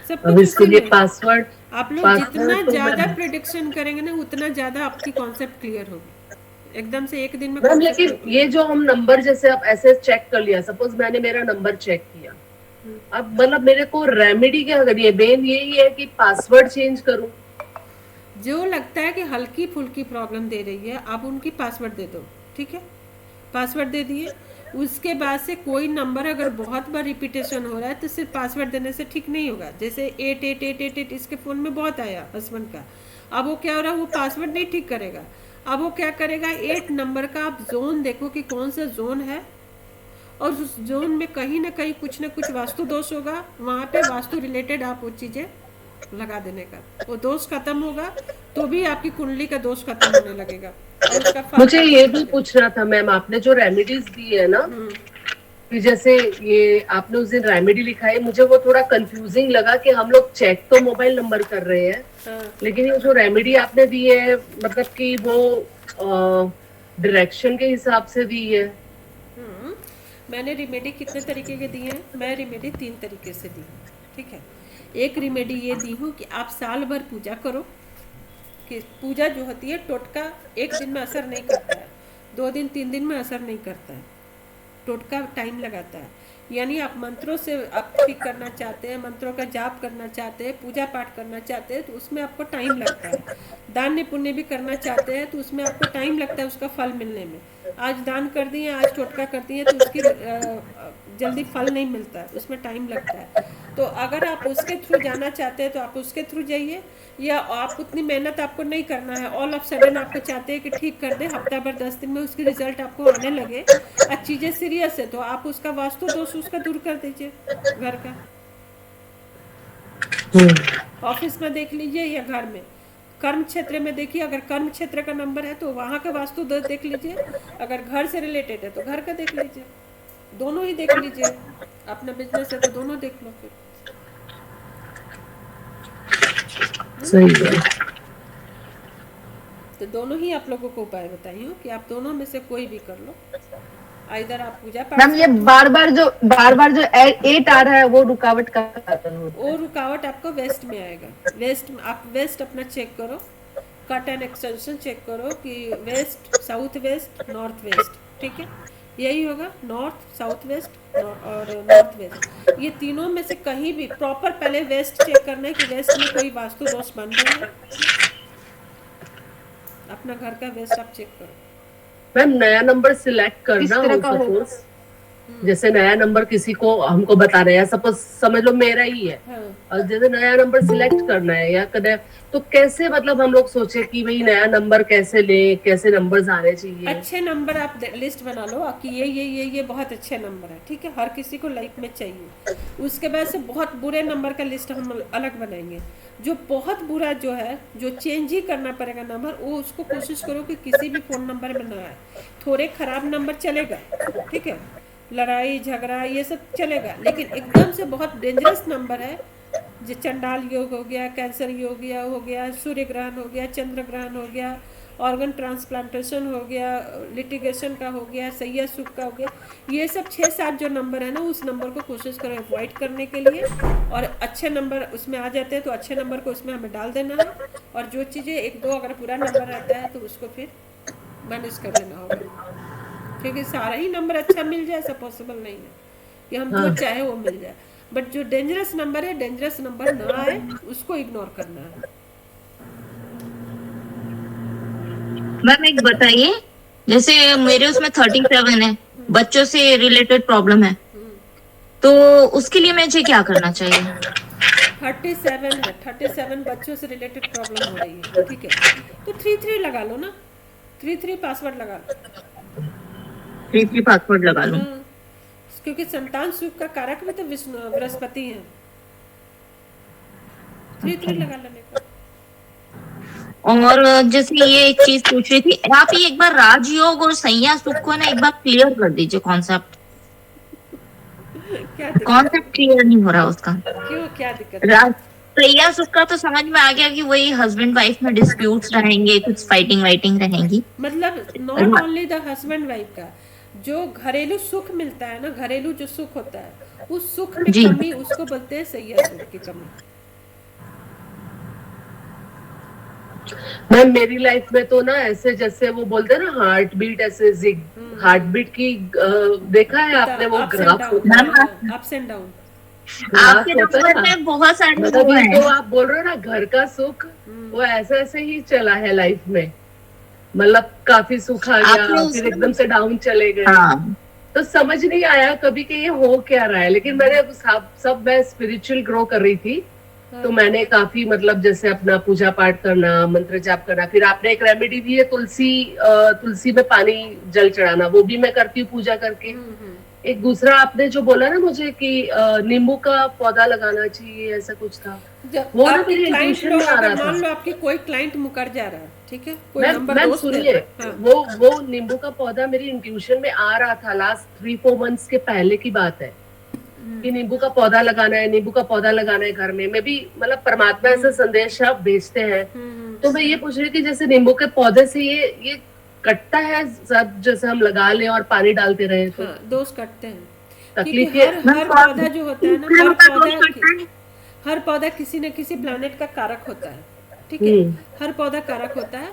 सब अब कुछ इसके उसी लिए में। पासवर्ड आप लोग जितना ज्यादा प्रिडिक्शन करेंगे ना उतना ज्यादा आपकी कॉन्सेप्ट क्लियर होगी। एकदम से एक दिन में मैम, concept लेकिन नहीं ये जो हम नंबर जैसे आप ऐसे चेक कर लिया, सपोज मैंने मेरा नंबर चेक किया, अब मतलब मेरे को रेमेडी क्या करनी है? मेन यही है कि पासवर्ड चेंज करूं। जो लगता है कि हल्की फुल्की प्रॉब्लम दे रही है आप उनकी पासवर्ड दे दो, ठीक है। पासवर्ड दे दिए, उसके बाद से कोई नंबर अगर बहुत बार रिपीटेशन हो रहा है तो सिर्फ पासवर्ड देने से ठीक नहीं होगा। जैसे 8888 इसके फ़ोन में बहुत आया हस्बैंड का, अब वो क्या हो रहा है, वो पासवर्ड नहीं ठीक करेगा। अब वो क्या करेगा, 8 नंबर का आप जोन देखो कि कौन सा जोन है, और उस जोन में कहीं ना कहीं कुछ ना कुछ वास्तु दोष होगा, वहाँ पे वास्तु रिलेटेड आप वो चीज़ें लगा देने का, वो दोष खत्म होगा तो भी आपकी कुंडली का दोष खत्म होने लगेगा और उसका फल मुझे ये भी पूछना था मैम, आपने जो रेमेडीज दी है ना, कि जैसे ये आपने उस दिन रेमेडी लिखा है, मुझे वो थोड़ा कंफ्यूजिंग लगा कि हम लोग चेक तो मोबाइल नंबर कर रहे हैं, लेकिन ये जो रेमेडी आपने दी है मतलब कि वो डायरेक्शन के हिसाब से दी है। मैंने रिमेडी कितने तरीके के दिए हैं? मैं रिमेडी 3 तरीके से दी हूँ, ठीक है। एक रिमेडी ये दी हूँ कि आप साल भर पूजा करो, कि पूजा जो होती है टोटका एक दिन में असर नहीं करता है, 2 दिन 3 दिन में असर नहीं करता है, टोटका टाइम लगाता है। यानी आप मंत्रों से आप ठीक करना चाहते हैं, मंत्रों का जाप करना चाहते हैं, पूजा पाठ करना चाहते हैं तो उसमें आपको टाइम लगता है। दान पुण्य भी करना चाहते हैं तो उसमें आपको टाइम लगता है उसका फल मिलने में। आज दान कर दिए, आज टोटका कर दिए तो उसकी जल्दी फल नहीं मिलता है, उसमें टाइम लगता है। तो अगर आप उसके थ्रू जाना चाहते हैं तो आप उसके थ्रू जाइए, या आप उतनी मेहनत आपको नहीं करना है, ऑल ऑफ सडन आपको चाहते हैं कि ठीक कर दे, हफ्ता भर 10 दिन में उसकी रिजल्ट आपको आने लगे, आज चीज़ें सीरियस है तो आप उसका वास्तु दोष उसका दूर कर दीजिए घर का। ऑफिस में देख लीजिए या घर में, कर्म क्षेत्र में देखिए, अगर कर्म क्षेत्र का नंबर है तो वहाँ का वास्तु दोष देख लीजिए, अगर घर से रिलेटेड है तो घर का देख लीजिए, दोनों ही देख लीजिए। अपना बिजनेस है तो दोनों देख लो फिर। सही है। तो दोनों ही आप लोगों को उपाय बताई हूँ कि आप दोनों में से कोई भी कर लो। इधर आप पूजा पाठ, मैम ये बार बार जो 8 आ रहा है वो रुकावट का कारण होता वो है। रुकावट आपको वेस्ट में आएगा। वेस्ट, आप वेस्ट अपना चेक करो, कट एंड एक्सटेंशन चेक करो कि west, south west, north west, ठीक है, यही होगा, नॉर्थ, साउथ वेस्ट और नॉर्थ वेस्ट। ये तीनों में से कहीं भी प्रॉपर पहले वेस्ट चेक करना है कि वेस्ट में कोई वास्तु दोष बन रहा है। अपना घर का वेस्ट आप चेक करो। मैम, नया नंबर सिलेक्ट किस करना तरह हो, का होगा? सपोज जैसे नया नंबर किसी को हमको बता रहे हैं, सपोज समझ लो मेरा ही है, हाँ। और जैसे नया नंबर सिलेक्ट करना है या कदे, तो कैसे मतलब हम लोग सोचे कि भाई नया नंबर कैसे ले, कैसे नंबर्स आने चाहिए? अच्छे नंबर आप लिस्ट बना लो कि ये बहुत अच्छे नंबर है, ठीक है, हर किसी को लाइफ में चाहिए। उसके बाद से बहुत बुरे नंबर का लिस्ट हम अलग बनाएंगे। जो बहुत बुरा जो है, जो चेंज ही करना पड़ेगा नंबर, वो उसको कोशिश करो कि किसी भी फ़ोन नंबर में ना आए। थोड़े खराब नंबर चलेगा, ठीक है, लड़ाई झगड़ा ये सब चलेगा, लेकिन एकदम से बहुत डेंजरस नंबर है, जो चंडाल योग हो गया, कैंसर योग हो गया, सूर्य ग्रहण हो गया, चंद्र ग्रहण हो गया, ऑर्गन ट्रांसप्लांटेशन हो गया, लिटिगेशन का हो गया, सैया सुख का हो गया, ये सब 6-7 जो नंबर है ना, उस नंबर को कोशिश करें अवॉइड करने के लिए, और अच्छे नंबर उसमें आ जाते हैं तो अच्छे नंबर को उसमें हमें डाल देना है, और जो चीज़ें 1-2 अगर बुरा नंबर रहता है तो उसको फिर मैनेज कर लेना होगा, क्योंकि सारा ही नंबर अच्छा मिल जाए ऐसा पॉसिबल नहीं है कि हम जो चाहे वो मिल जाए, बट जो डेंजरस नंबर है, डेंजरस नंबर ना आए उसको इग्नोर करना है। मैम एक बताइए, जैसे मेरे उसमें 37 है, बच्चों से रिलेटेड प्रॉब्लम है, तो उसके लिए मुझे क्या करना चाहिए? 37 है, 37 बच्चों से रिलेटेड प्रॉब्लम हो रही है, ठीक है, तो 3-3 लगा लो ना, 3-3 पासवर्ड लगा लो। 3 पासवर्ड लगा लूं? हाँ, क्योंकि संतान सुख का कारक भी तो विष्णु बृहस्पति है, 3-3 लगा लेने का। और जैसे ये एक चीज पूछ रही थी, आप ये एक बार राजयोग और संज्ञा सुख को ना एक बार क्लियर कर दीजिए, कॉन्सेप्ट क्या दिक्कत, कॉन्सेप्ट क्लियर नहीं हो रहा उसका। क्यों, क्या दिक्कत है? राज संज्ञा सुख का तो समझ में आ गया कि वही हस्बैंड वाइफ में डिस्प्यूट्स रहेंगे, कुछ फाइटिंग वाइटिंग रहेंगी। मतलब not only the husband wife का, जो घरेलू सुख मिलता है ना, घरेलू जो सुख होता है, उस सुख में जी। कमी, उसको बोलते हैं सैया सुख की कमी। मैम मेरी लाइफ में तो ना ऐसे जैसे वो बोलते हैं ना हार्ट बीट, ऐसे जिग हार्ट बीट की देखा है आपने वो ग्राफ होता है, अप्स एंड डाउन, आपके ग्राफ होता है नंबर ना, में बहुत सारे मतलब वो ये हैं। जो आप बोल रहे हो ना घर का सुख, वो ऐसे ऐसे ही चला है लाइफ में, मतलब काफी सुख आ आपने गया उसमें- फिर एकदम से डाउन चले गए, हाँ, तो समझ नहीं आया कभी कि ये हो क्या रहा है। लेकिन मैंने सब मैं स्पिरिचुअल ग्रो कर रही थी, तो मैंने काफी मतलब जैसे अपना पूजा पाठ करना, मंत्र जाप करना, फिर आपने एक रेमेडी दी है तुलसी में पानी जल चढ़ाना, वो भी मैं करती हूँ पूजा करके। एक दूसरा आपने जो बोला ना मुझे कि नींबू का पौधा लगाना चाहिए, ऐसा कुछ था, जब वो ना आपके मेरे क्लाइंट इंट्यूशन लोग, में आ अगर रहा मान था। लो आपकी कोई क्लाइंट मुकर जा रहा है, ठीक है, कोई मैम नंबर मैम दोस्त सुनिए, है, हाँ, वो नींबू का पौधा मेरी इंट्यूशन में आ रहा था, लास्ट 3-4 मंथ्स के पहले की बात है कि नींबू का पौधा लगाना है, नींबू का पौधा लगाना है घर में। मैं भी मतलब परमात्मा ऐसे संदेश आप भेजते हैं, तो मैं ये पूछ रही थी जैसे नींबू के पौधे से ये कटता है सब, जैसे हम लगा लें और पानी डालते रहे तो हाँ, दोस्त कटते हैं, तकलीफ क्योंकि ये हर पौधा जो होता है ना, हर पौधा किसी न किसी प्लैनेट का कारक होता है, ठीक है, हर पौधा कारक होता है,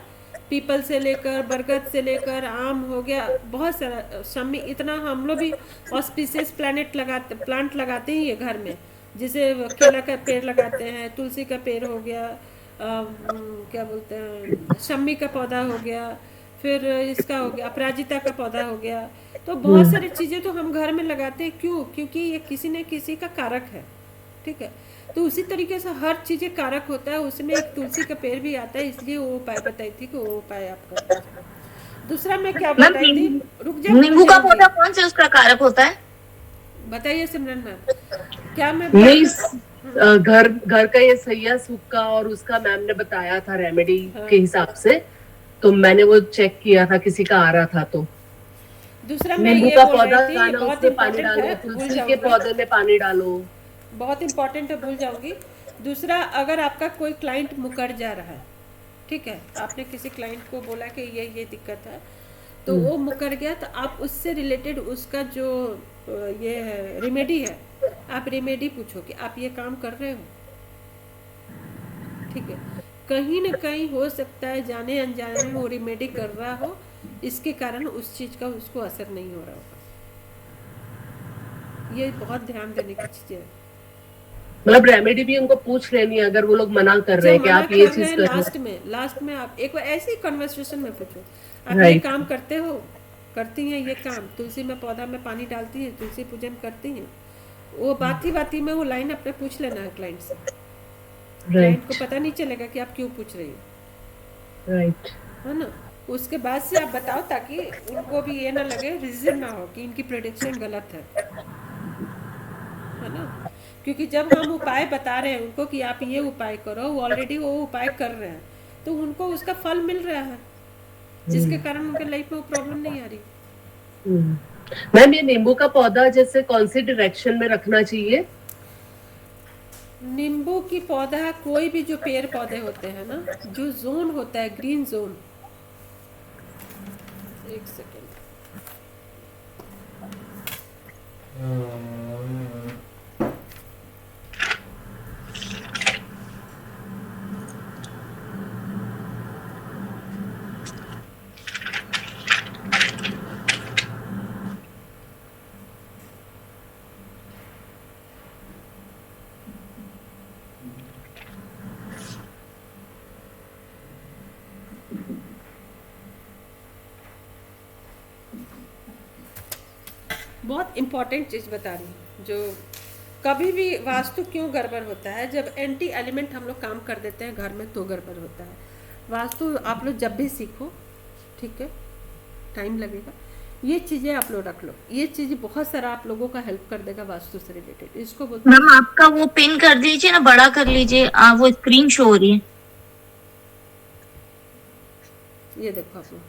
पीपल से लेकर बरगद से लेकर आम हो गया, बहुत सारा शमी, इतना हम लोग भी ऑस्पिशियस प्लांट लगाते ही है घर में, जैसे केला का पेड़ लगाते हैं, तुलसी का पेड़ हो गया, क्या बोलते हैं, शमी का पौधा हो गया, फिर इसका हो गया अपराजिता का पौधा हो गया, तो बहुत सारी चीज़ें तो हम घर में लगाते हैं, क्यों, क्योंकि ये किसी न किसी का कारक है, ठीक है, तो उसी तरीके से हर चीज़ें कारक होता है, उसमें एक तुलसी का पेड़ भी आता है, इसलिए वो उपाय बताई थी कि वो उपाय आप कर लीजिए। दूसरा मैं क्या बताई थी, रुक जाओ, नींबू का पौधा कौन से उसका कारक होता है? बताइए सिमरन मैम, क्या मैं नहीं घर का ये सैया सुख का और उसका मैम ने बताया था रेमेडी के हिसाब से, तो मैंने वो चेक किया था, किसी का आ रहा था, तो दूसरा मैं नींबू ये का बोल पौधा रही थी, लगाना, बहुत उसमें पानी इम्पोर्टेंट डालो, है, भूल तुलसी के जाऊंगी, पौधे में पानी डालो। बहुत इम्पोर्टेंट है, भूल जाऊंगी। दूसरा, अगर आपका कोई क्लाइंट मुकर जा रहा है, ठीक है, आपने किसी क्लाइंट को बोला कि ये दिक्कत है, तो वो मुकर गया, तो आप उससे रिलेटेड उसका जो ये है रेमेडी है, आप रेमेडी पूछो कि आप ये काम कर रहे हो, ठीक है, कहीं ना कहीं हो सकता है जाने अनजाने में वो रेमेडी कर रहा हो, इसके कारण उस चीज का उसको असर नहीं हो रहा होगा, ये बहुत ध्यान देने की चीज है। मतलब रेमेडी भी उनको पूछ लेनी है अगर वो लोग मना कर रहे हैं कि आप ये चीज करो। लास्ट में आप एक बार ऐसे ही कन्वर्सेशन में पूछो, आप ये काम करते हो, करती हैं ये काम, तुलसी में पौधा में पानी डालती हैं, तुलसी पूजन करती हैं, वो बाती में वो लाइन अपने पूछ लेना है क्लाइंट से, क्लाइंट को पता नहीं चलेगा कि आप क्यों पूछ रही हो, राइट, है ना, उसके बाद से आप बताओ, ताकि उनको भी ये ना लगे, रीजन ना हो कि इनकी प्रेडिक्शन गलत है ना, क्योंकि जब हम उपाय बता रहे हैं उनको कि आप ये उपाय करो, वो ऑलरेडी वो उपाय कर रहे हैं, तो उनको उसका फल मिल रहा है, जिसके कारण उनके लाइफ में वो प्रॉब्लम नहीं आ रही। मैम ये नींबू का पौधा जैसे कौन सी डायरेक्शन में रखना चाहिए? नींबू की पौधा, कोई भी जो पेड़ पौधे होते हैं ना, जो जोन होता है ग्रीन जोन, एक सेकेंड। बहुत इम्पोर्टेंट चीज़ बता रही हूँ, जो कभी भी वास्तु क्यों गड़बड़ होता है, जब एंटी एलिमेंट हम लोग काम कर देते हैं घर में तो गड़बड़ होता है। वास्तु आप लोग जब भी सीखो, ठीक है, टाइम लगेगा, ये चीज़ें आप लोग रख लो, ये चीज़ बहुत सारा आप लोगों का हेल्प कर देगा वास्तु से रिलेटेड। इसको बोलते मैम आपका वो पिन कर दीजिए ना, बड़ा कर लीजिए, वो स्क्रीन शो हो रही है। ये देखो आप लोग,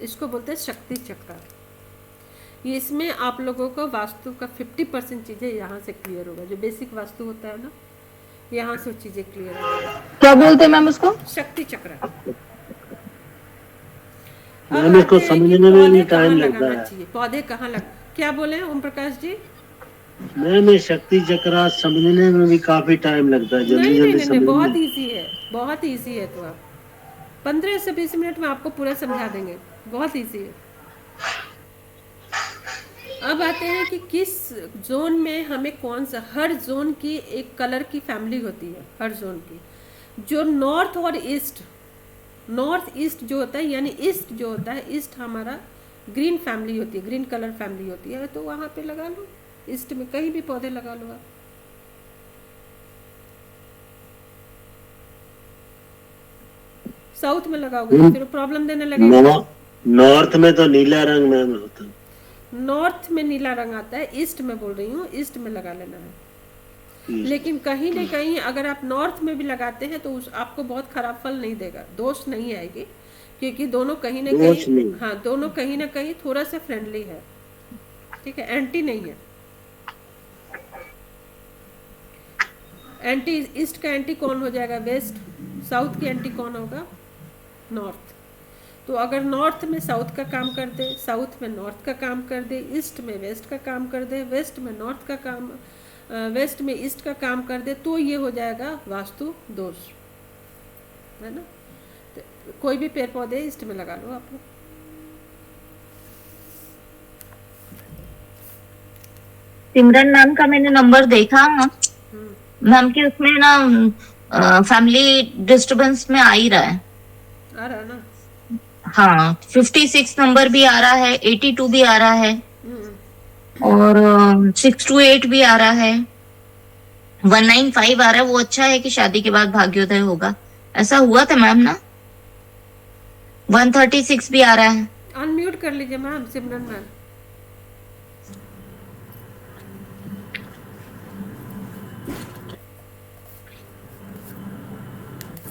इसको बोलते हैं शक्ति चक्र। ये इसमें आप लोगों को वास्तु का 50% चीज़ें यहाँ से क्लियर होगा, जो बेसिक वास्तु होता है ना, यहाँ से चीज़ें क्लियर होगा। क्या बोलते हैं मैम उसको? शक्ति चक्र। मैम इसको समझने में भी टाइम लगता है। चाहिए पौधे कहाँ लग, क्या बोले ओम प्रकाश जी? मैम ये शक्ति चक्र समझने में भी काफी टाइम लगता है, जल्दी जल्दी नहीं, समझ बहुत ईजी है, बहुत ईजी है। तो आप 15 से 20 मिनट में आपको पूरा समझा देंगे, बहुत ईजी है। अब आते हैं कि किस जोन में हमें कौन सा, हर जोन की एक कलर की फैमिली होती है, हर जोन की। जो नॉर्थ और ईस्ट, नॉर्थ ईस्ट जो होता है, यानी ईस्ट जो होता है, ईस्ट हमारा ग्रीन फैमिली होती है, ग्रीन कलर फैमिली होती है, तो वहाँ पे लगा लो, ईस्ट में कहीं भी पौधे लगा लो आप। साउथ में लगाओगे तो फिर प्रॉब्लम देने लगेगा। नॉर्थ में तो नीला रंग मैम होता है, नॉर्थ में नीला रंग आता है, ईस्ट में बोल रही हूँ, ईस्ट में लगा लेना है। लेकिन कहीं ना कहीं अगर आप नॉर्थ में भी लगाते हैं तो आपको बहुत खराब फल नहीं देगा, दोष नहीं आएगी, क्योंकि दोनों कहीं ना कहीं, हाँ, दोनों कहीं ना कहीं थोड़ा सा फ्रेंडली है, ठीक है, एंटी नहीं है। एंटी, ईस्ट का एंटी कौन हो जाएगा? वेस्ट। साउथ की एंटी कौन होगा? नॉर्थ। तो अगर नॉर्थ में साउथ का काम कर दे, साउथ में नॉर्थ का काम कर दे, ईस्ट में वेस्ट का काम कर दे, वेस्ट में नॉर्थ का काम, वेस्ट में ईस्ट का काम कर दे, तो ये हो जाएगा वास्तु दोष, है ना। तो कोई भी पेड़ पौधे ईस्ट में लगा लो आप लोग। सिमरन मैम का मैंने नंबर देखा मैम कि उसमें ना फैमिली डिस्टरबेंस में आ ही रहा है। आ रहा है ना? हाँ, 56 नंबर भी आ रहा है, 82 भी आ रहा है, और 628 भी आ रहा है, 195 आ रहा है। वो अच्छा है कि शादी के बाद भाग्योदय होगा, ऐसा हुआ था मैम ना। 136 भी आ रहा है। अनम्यूट कर लीजिए मैम, सिमरन मैम।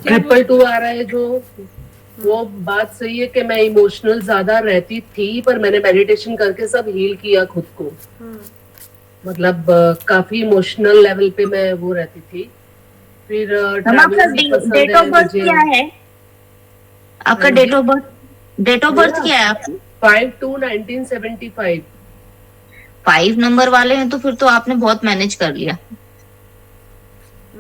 ट्रिपल 2 आ रहा है, जो वो बात सही है कि मैं इमोशनल ज्यादा रहती थी, पर मैंने मेडिटेशन करके सब हील किया खुद को। मतलब काफी इमोशनल लेवल पे मैं वो रहती थी। फिर आपका डेट ऑफ बर्थ क्या है? आपका डेट ऑफ बर्थ क्या है आपका? 5/2/1975। 5 नंबर वाले हैं तो फिर तो आपने बहुत मैनेज कर लिया।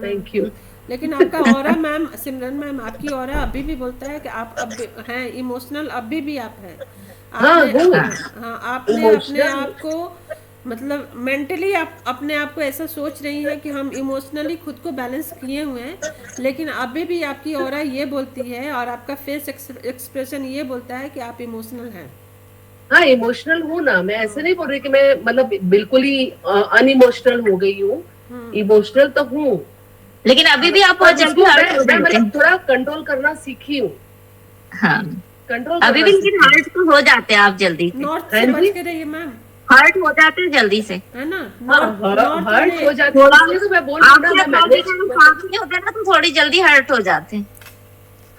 Thank you. लेकिन आपका ऑरा मैम, सिमरन मैम, आपकी ऑरा अभी भी बोलता है कि आप अब हैं इमोशनल, अभी भी आप हैं। आपने अपने आप को, मतलब मेंटली आप अपने आप को ऐसा सोच रही हैं कि हम इमोशनली खुद को बैलेंस किए हुए हैं, लेकिन अभी भी आपकी ऑरा ये बोलती है और आपका फेस एक्सप्रेशन ये बोलता है कि आप इमोशनल हैं। हाँ, इमोशनल हूँ ना, मैं ऐसे नहीं बोल रही कि मैं मतलब बिल्कुल ही अनइमोशनल हो गई हूँ, इमोशनल तो हूँ, लेकिन अभी भी आप बहुत जल्दी हर्ट हो जाते हैं। थोड़ा कंट्रोल करना सीखी हूँ। हाँ, कंट्रोल अभी भी लेकिन हर्ट तो हो जाते हैं आप जल्दी से। नॉर्थ से बच के रहिए मैम, हर्ट हो जाते हैं जल्दी से, है ना। हर्ट हो जाते हैं, तो मैं बोल रही हूँ ना, मैं नहीं होते ना तो थोड़ी जल्दी हर्ट हो जाते हैं।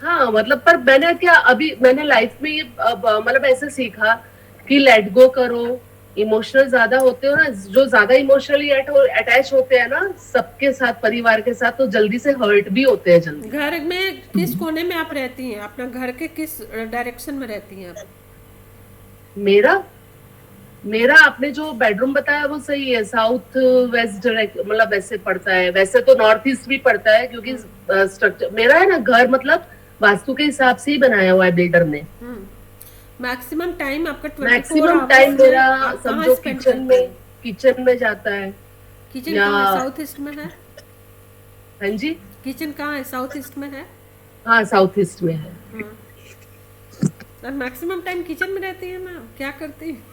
हाँ, मतलब पर मैंने क्या, अभी मैंने लाइफ में मतलब ऐसे सीखा कि लेट गो करो, इमोशनल ज्यादा होते हो ना, जो ज्यादा इमोशनली अटैच होते हैं ना सबके साथ, परिवार के साथ, तो जल्दी से हर्ट भी होते हैं जल्दी। घर में किस कोने में आप रहती हैं? अपना घर के किस डायरेक्शन में रहती हैं आप? मेरा मेरा आपने जो बेडरूम बताया वो सही है, साउथ वेस्ट डायरेक्ट मतलब वैसे पड़ता है, वैसे तो नॉर्थ ईस्ट भी पड़ता है क्योंकि स्ट्रक्चर मेरा है ना, घर मतलब वास्तु के हिसाब से ही बनाया हुआ है बिल्डर ने। मैक्सिमम टाइम आपका 24 मैक्सिमम आवर्स टाइम में मेरा आप कहाँ समझो स्पेंड किचन करते हैं? में जाता है। किचन या कहाँ है? साउथ ईस्ट में है? हाँ जी, किचन कहाँ है? साउथ ईस्ट में है? हाँ साउथ ईस्ट में है। और मैक्सिमम टाइम किचन में रहती है ना, क्या करती है?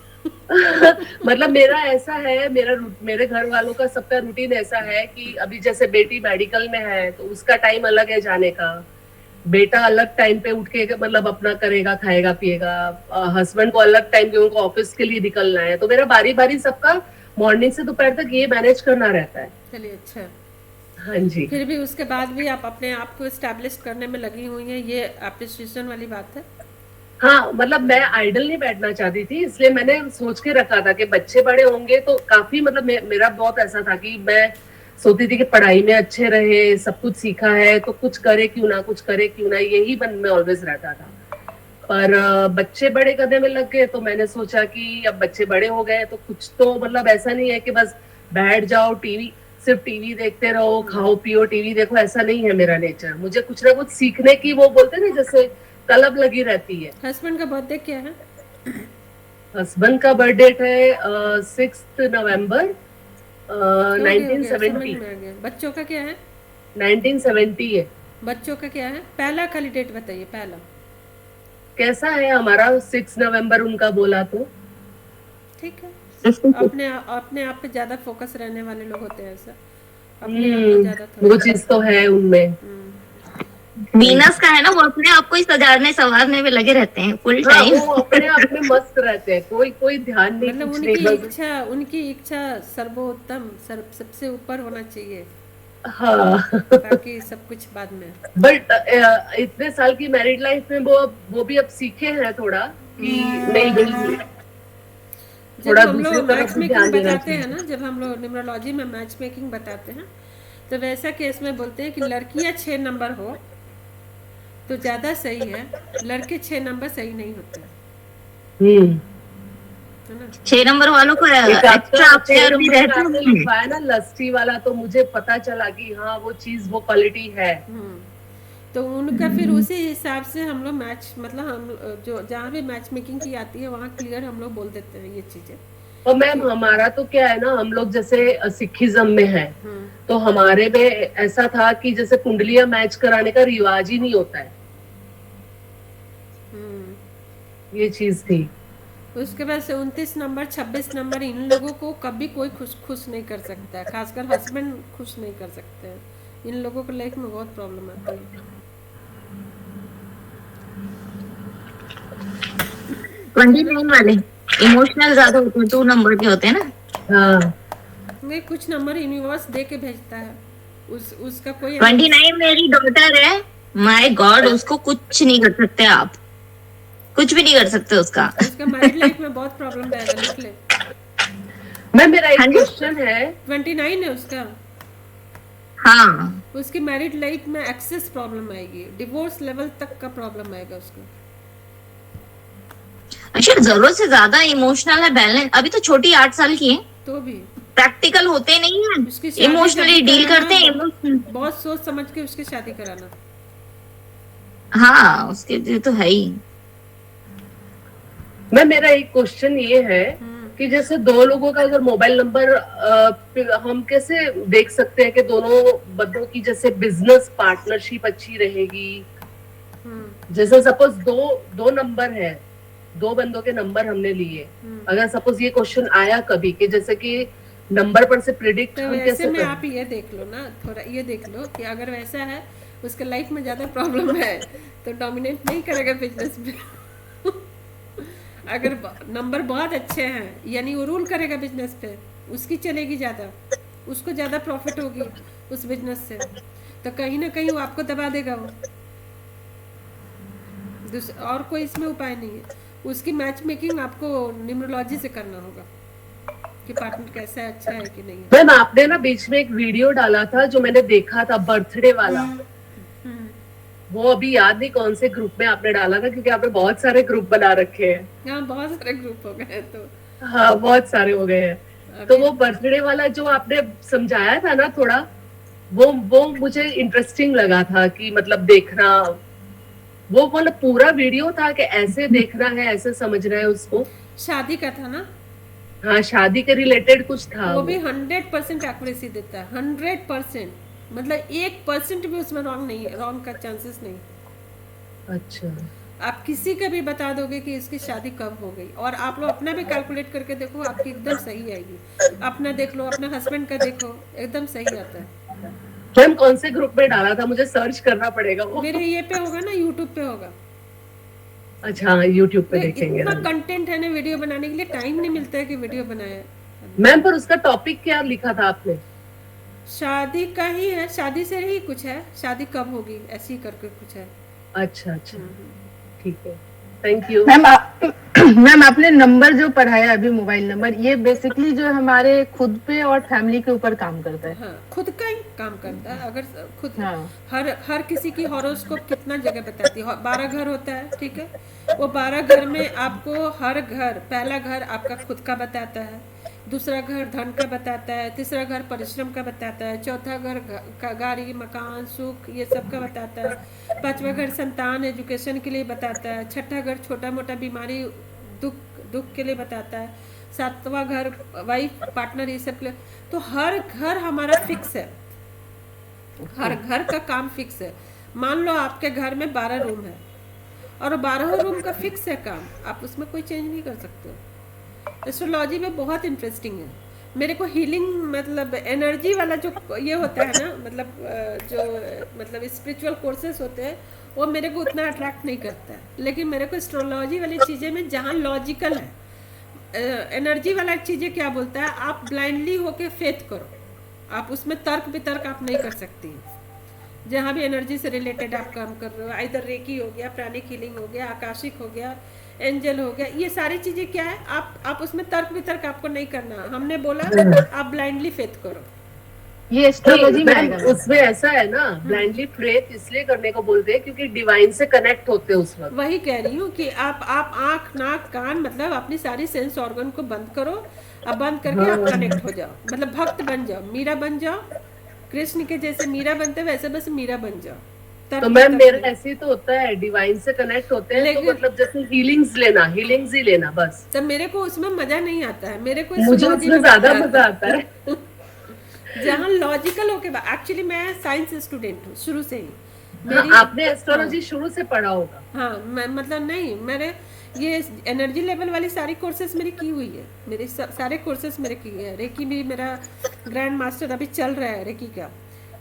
मतलब मेरा ऐसा है, मेरे घर वालों का सबका रूटीन ऐसा है कि अभी जैसे बेटी मेडिकल में है तो उसका टाइम अलग है जाने का, बेटा अलग टाइम पे उठ के मतलब अपना करेगा, खाएगा पिएगा, हस्बैंड को अलग टाइम पे उनको ऑफिस के लिए निकलना है, तो मेरा बारी बारी सबका मॉर्निंग से दोपहर तक ये मैनेज करना रहता है। चलिए अच्छा। हाँ जी। फिर भी उसके बाद भी आप अपने आप को एस्टैब्लिश करने में लगी हुई हैं, ये अप्रिसिएशन वाली बात है। हाँ मतलब मैं आइडल नहीं बैठना चाहती थी, इसलिए मैंने सोच के रखा था कि बच्चे बड़े होंगे तो काफी मतलब मेरा बहुत ऐसा था कि मैं सोचती थी कि पढ़ाई में अच्छे रहे, सब कुछ सीखा है तो कुछ करे क्यों ना, कुछ करे क्यों ना, यही मन में ऑलवेज रहता था। पर बच्चे बड़े करने में लग गए तो मैंने सोचा कि अब बच्चे बड़े हो गए तो कुछ तो मतलब ऐसा नहीं है कि बस बैठ जाओ टीवी, सिर्फ टीवी देखते रहो, खाओ पियो टीवी देखो, ऐसा नहीं है मेरा नेचर। मुझे कुछ ना कुछ सीखने की वो बोलते हैं ना जैसे तलब लगी रहती है। हस्बैंड का बर्थडे क्या है? हस्बैंड का बर्थडे है 6 नवंबर समझ 1970। में आ गया। बच्चों का क्या है? 1970 है। बच्चों का क्या है? पहला खाली डेट बताइए, पहला। कैसा है हमारा 6 नवंबर उनका बोला तो। ठीक है। अपने आप पे ज्यादा फोकस रहने वाले लोग होते हैं ऐसा, अपने आप को ज्यादा वो चीज तो है उनमें। वीनस का है ना, वो अपने आप को ही सजाने संवारने में लगे रहते हैं फुल हाँ, टाइम। वो अपने आप में मस्त रहते हैं, कोई ध्यान नहीं, मतलब कुछ नहीं, बस उनकी इच्छा सर्वोत्तम सबसे ऊपर होना चाहिए, हाँ। बाकी सब कुछ बाद में। बट इतने साल की मैरिड लाइफ में वो भी अब सीखे हैं थोड़ा कि नहीं भाई जब थोड़ा हम दूसरी लोग तरफ मैच भी मेकिंग ध्यान देना बताते हैं चाहिए। ना, जब हम लोग न्यूमरोलॉजी में मैच मेकिंग बताते हैं तो वैसा केस में बोलते हैं कि लड़कियां 6 नंबर हो तो ज्यादा सही है, लड़के 6 नंबर सही नहीं होते, है ना? 6 नंबर वालों को एक एक्स्ट्रा आपका 6 अफेयर भी नंबर में रहते आपने हैं। लिखवाया ना लस्टी वाला, तो मुझे पता चला कि हाँ वो चीज वो क्वालिटी है। तो उनका फिर उसी हिसाब से हम लोग मैच मतलब हम जो जहाँ भी मैच मेकिंग की आती है वहाँ क्लियर हम लोग बोल देते हैं ये चीजें। और मैम हमारा तो क्या है ना, हम लोग जैसे सिखिज्म में है तो हमारे में ऐसा था कि जैसे कुंडलियां मैच कराने का रिवाज ही नहीं होता है, ये चीज थी। उसके बाद से 29 नंबर 26 नंबर इन लोगों को कभी कोई खुश नहीं कर सकता है, खासकर हस्बैंड खुश नहीं कर सकते हैं, इन लोगों को लाइफ में बहुत प्रॉब्लम आती है। 29 वाले इमोशनल ज्यादा होते हैं, 2 नंबर के होते हैं ना। हाँ नहीं, कुछ नंबर यूनिवर्स दे के भेजता है, उसका कोई 29 मेरी डॉटर है, माय गॉड, उसको कुछ नहीं कर सकते आप, कुछ भी नहीं कर सकते उसका। उसका मैरिड लाइफ में बहुत प्रॉब्लम रहेगा, निकले। मैम मेरा एक हाँ जी? क्वेश्चन है। 29 है उसका, हाँ, उसकी मैरिड लाइफ में एक्सेस प्रॉब्लम आएगी, डिवोर्स लेवल तक का प्रॉब्लम आएगा उसको। अच्छा जरूरत से ज्यादा इमोशनल है, बैलेंस, अभी तो छोटी 8 साल की है, तो भी प्रैक्टिकल होते नहीं उसकी है, शादी इमोशनली कभी डील कराना, करते हैं इमोशनल। बहुत सोच समझ के उसकी शादी कराना। हाँ उसके लिए तो है ही। मैम मेरा एक क्वेश्चन ये है कि जैसे दो लोगों का अगर मोबाइल नंबर हम कैसे देख सकते हैं कि दोनों बंदों की जैसे बिजनेस पार्टनरशिप अच्छी रहेगी। जैसे सपोज दो नंबर है, दो बंदों के नंबर हमने लिए, अगर सपोज ये क्वेश्चन आया कभी कि जैसे कि नंबर पर से प्रिडिक्ट तो हम वैसे कैसे में करें? आप ये देख लो ना, थोड़ा ये देख लो कि अगर वैसा है उसके लाइफ में ज्यादा प्रॉब्लम है तो डोमिनेट नहीं करेगा बिजनेस में। अगर नंबर बहुत अच्छे हैं यानी वो रूल करेगा बिजनेस पे, उसकी चलेगी ज्यादा, उसको ज्यादा प्रॉफिट होगी उस बिजनेस से, तो कहीं ना कहीं वो आपको दबा देगा वो। और कोई इसमें उपाय नहीं है, उसकी मैच मेकिंग आपको न्यूमरोलॉजी से करना होगा। कि पार्टनर कैसा है, अच्छा है कि नहीं है। मैम आपने ना बीच में एक वीडियो डाला था जो मैंने देखा था, बर्थडे वाला। वो अभी याद नहीं कौन से ग्रुप में आपने डाला था, क्योंकि आपने बहुत सारे ग्रुप बना रखे हैं। हाँ, बहुत सारे ग्रुप हो गए तो हाँ, बहुत सारे हो गए हैं। तो वो बर्थडे वाला जो आपने समझाया था ना थोड़ा, वो मुझे इंटरेस्टिंग लगा था कि मतलब देखना, वो मतलब पूरा वीडियो था कि ऐसे देखना है, ऐसे समझना है उसको। शादी का था ना, हाँ, शादी के रिलेटेड कुछ था वो भी 100% एक्यूरेसी देता है, 100%। मतलब 1% भी उसमें रॉन्ग नहीं है, रॉन्ग का चांसेस नहीं। अच्छा, आप किसी का भी बता दोगे कि इसकी शादी कब हो गई, और आप लोग अपना भी कैलकुलेट करके देखो, आपकी एकदम सही आएगी। अपना देख लो, अपने हस्बैंड का देखो, एकदम सही आता है। मैम कौन से ग्रुप में डाला था? मुझे सर्च करना पड़ेगा वो। मेरे ये पे होगा ना, यूट्यूब पे होगा। अच्छा, यूट्यूब पे देखेंगे इतना हम। कंटेंट है ना वीडियो बनाने के लिए, टाइम नहीं मिलता है कि वीडियो बनाए। मैम पर उसका टॉपिक क्या लिखा था आपने? शादी का ही है, शादी से ही कुछ है, शादी कब होगी ऐसी करके कुछ है। अच्छा अच्छा, ठीक है, थैंक यू। मैम मैम आपने नंबर जो पढ़ाया अभी, मोबाइल नंबर, ये बेसिकली जो हमारे खुद पे और फैमिली के ऊपर काम करता है। हाँ, खुद का ही काम करता है। अगर खुद हाँ। हर किसी की हॉरोस्कोप कितना जगह बताती है। 12 घर होता है, ठीक है। वो 12 घर में आपको हर घर, पहला घर आपका खुद का बताता है, दूसरा घर धन का बताता है, तीसरा घर परिश्रम का बताता है, चौथा घर गाड़ी मकान सुख ये सब का बताता है, पांचवा घर संतान एजुकेशन के लिए बताता है, छठा घर छोटा मोटा बीमारी दुख के लिए बताता है, सातवां घर वाइफ पार्टनर ये सब के लिए। तो हर घर हमारा फिक्स है, हर घर का काम फिक्स है। मान लो आपके घर में 12 रूम है और 12 रूम का फिक्स है काम, आप उसमें कोई चेंज नहीं कर सकते हो। एस्ट्रोलॉजी में बहुत इंटरेस्टिंग है। मेरे को हीलिंग मतलब एनर्जी वाला जो ये होता है ना, मतलब जो मतलब स्पिरिचुअल कोर्सेस होते हैं, वो मेरे को उतना अट्रैक्ट नहीं करता है। लेकिन मेरे को एस्ट्रोलॉजी वाली चीज़ें में जहाँ लॉजिकल है, एनर्जी वाला चीज़ें क्या बोलता है, आप ब्लाइंडली होके फेथ करो, आप उसमें तर्क वितर्क आप नहीं कर सकती। जहाँ भी एनर्जी से रिलेटेड आप काम कर रहे हो, इधर रेकी हो गया, प्राणिक हीलिंग हो गया, आकाशिक हो गया, एंजल हो गया, ये सारी चीजें क्या है, आप उसमें तर्क वितर्क आपको नहीं करना। हमने बोला आप ब्लाइंडली फेथ करो, ये एस्ट्रोलॉजी में मैम आएगा। उसमें ऐसा है ना, ब्लाइंडली फेथ इसलिए करने को बोलते हैं क्योंकि डिवाइन से कनेक्ट होते हैं उस वक्त। वही कह रही हूँ कि आप आंख नाक कान मतलब अपनी सारी सेंस ऑर्गन को बंद करो, अब बंद करके आप कनेक्ट हो जाओ, मतलब भक्त बन जाओ, मीरा बन जाओ, कृष्ण के जैसे मीरा बनते वैसे बस मीरा बन जाओ। तो मैम मेरा ऐसे ही तो होता है, डिवाइन से कनेक्ट होते हैं तो लेकिन- मतलब जैसे हीलिंग्स ही लेना बस। तब मेरे को उसमें मजा नहीं आता है, मेरे को मुझे astrology उसमें में ज्यादा मजा आता है। जहाँ लॉजिकल होके एक्चुअली मैं साइंस स्टूडेंट हूँ शुरू से ही। हाँ, आपने एस्ट्रोलॉजी शुरू से पढ़ा होगा। हाँ, मैं मतलब नहीं, मैंने ये एनर्जी लेवल वाली सारी कोर्सेज मेरी की हुई है, मेरे सारे कोर्सेज मेरे किए हैं। रेकी भी मेरा ग्रैंड मास्टर अभी चल रहा है रेकी का,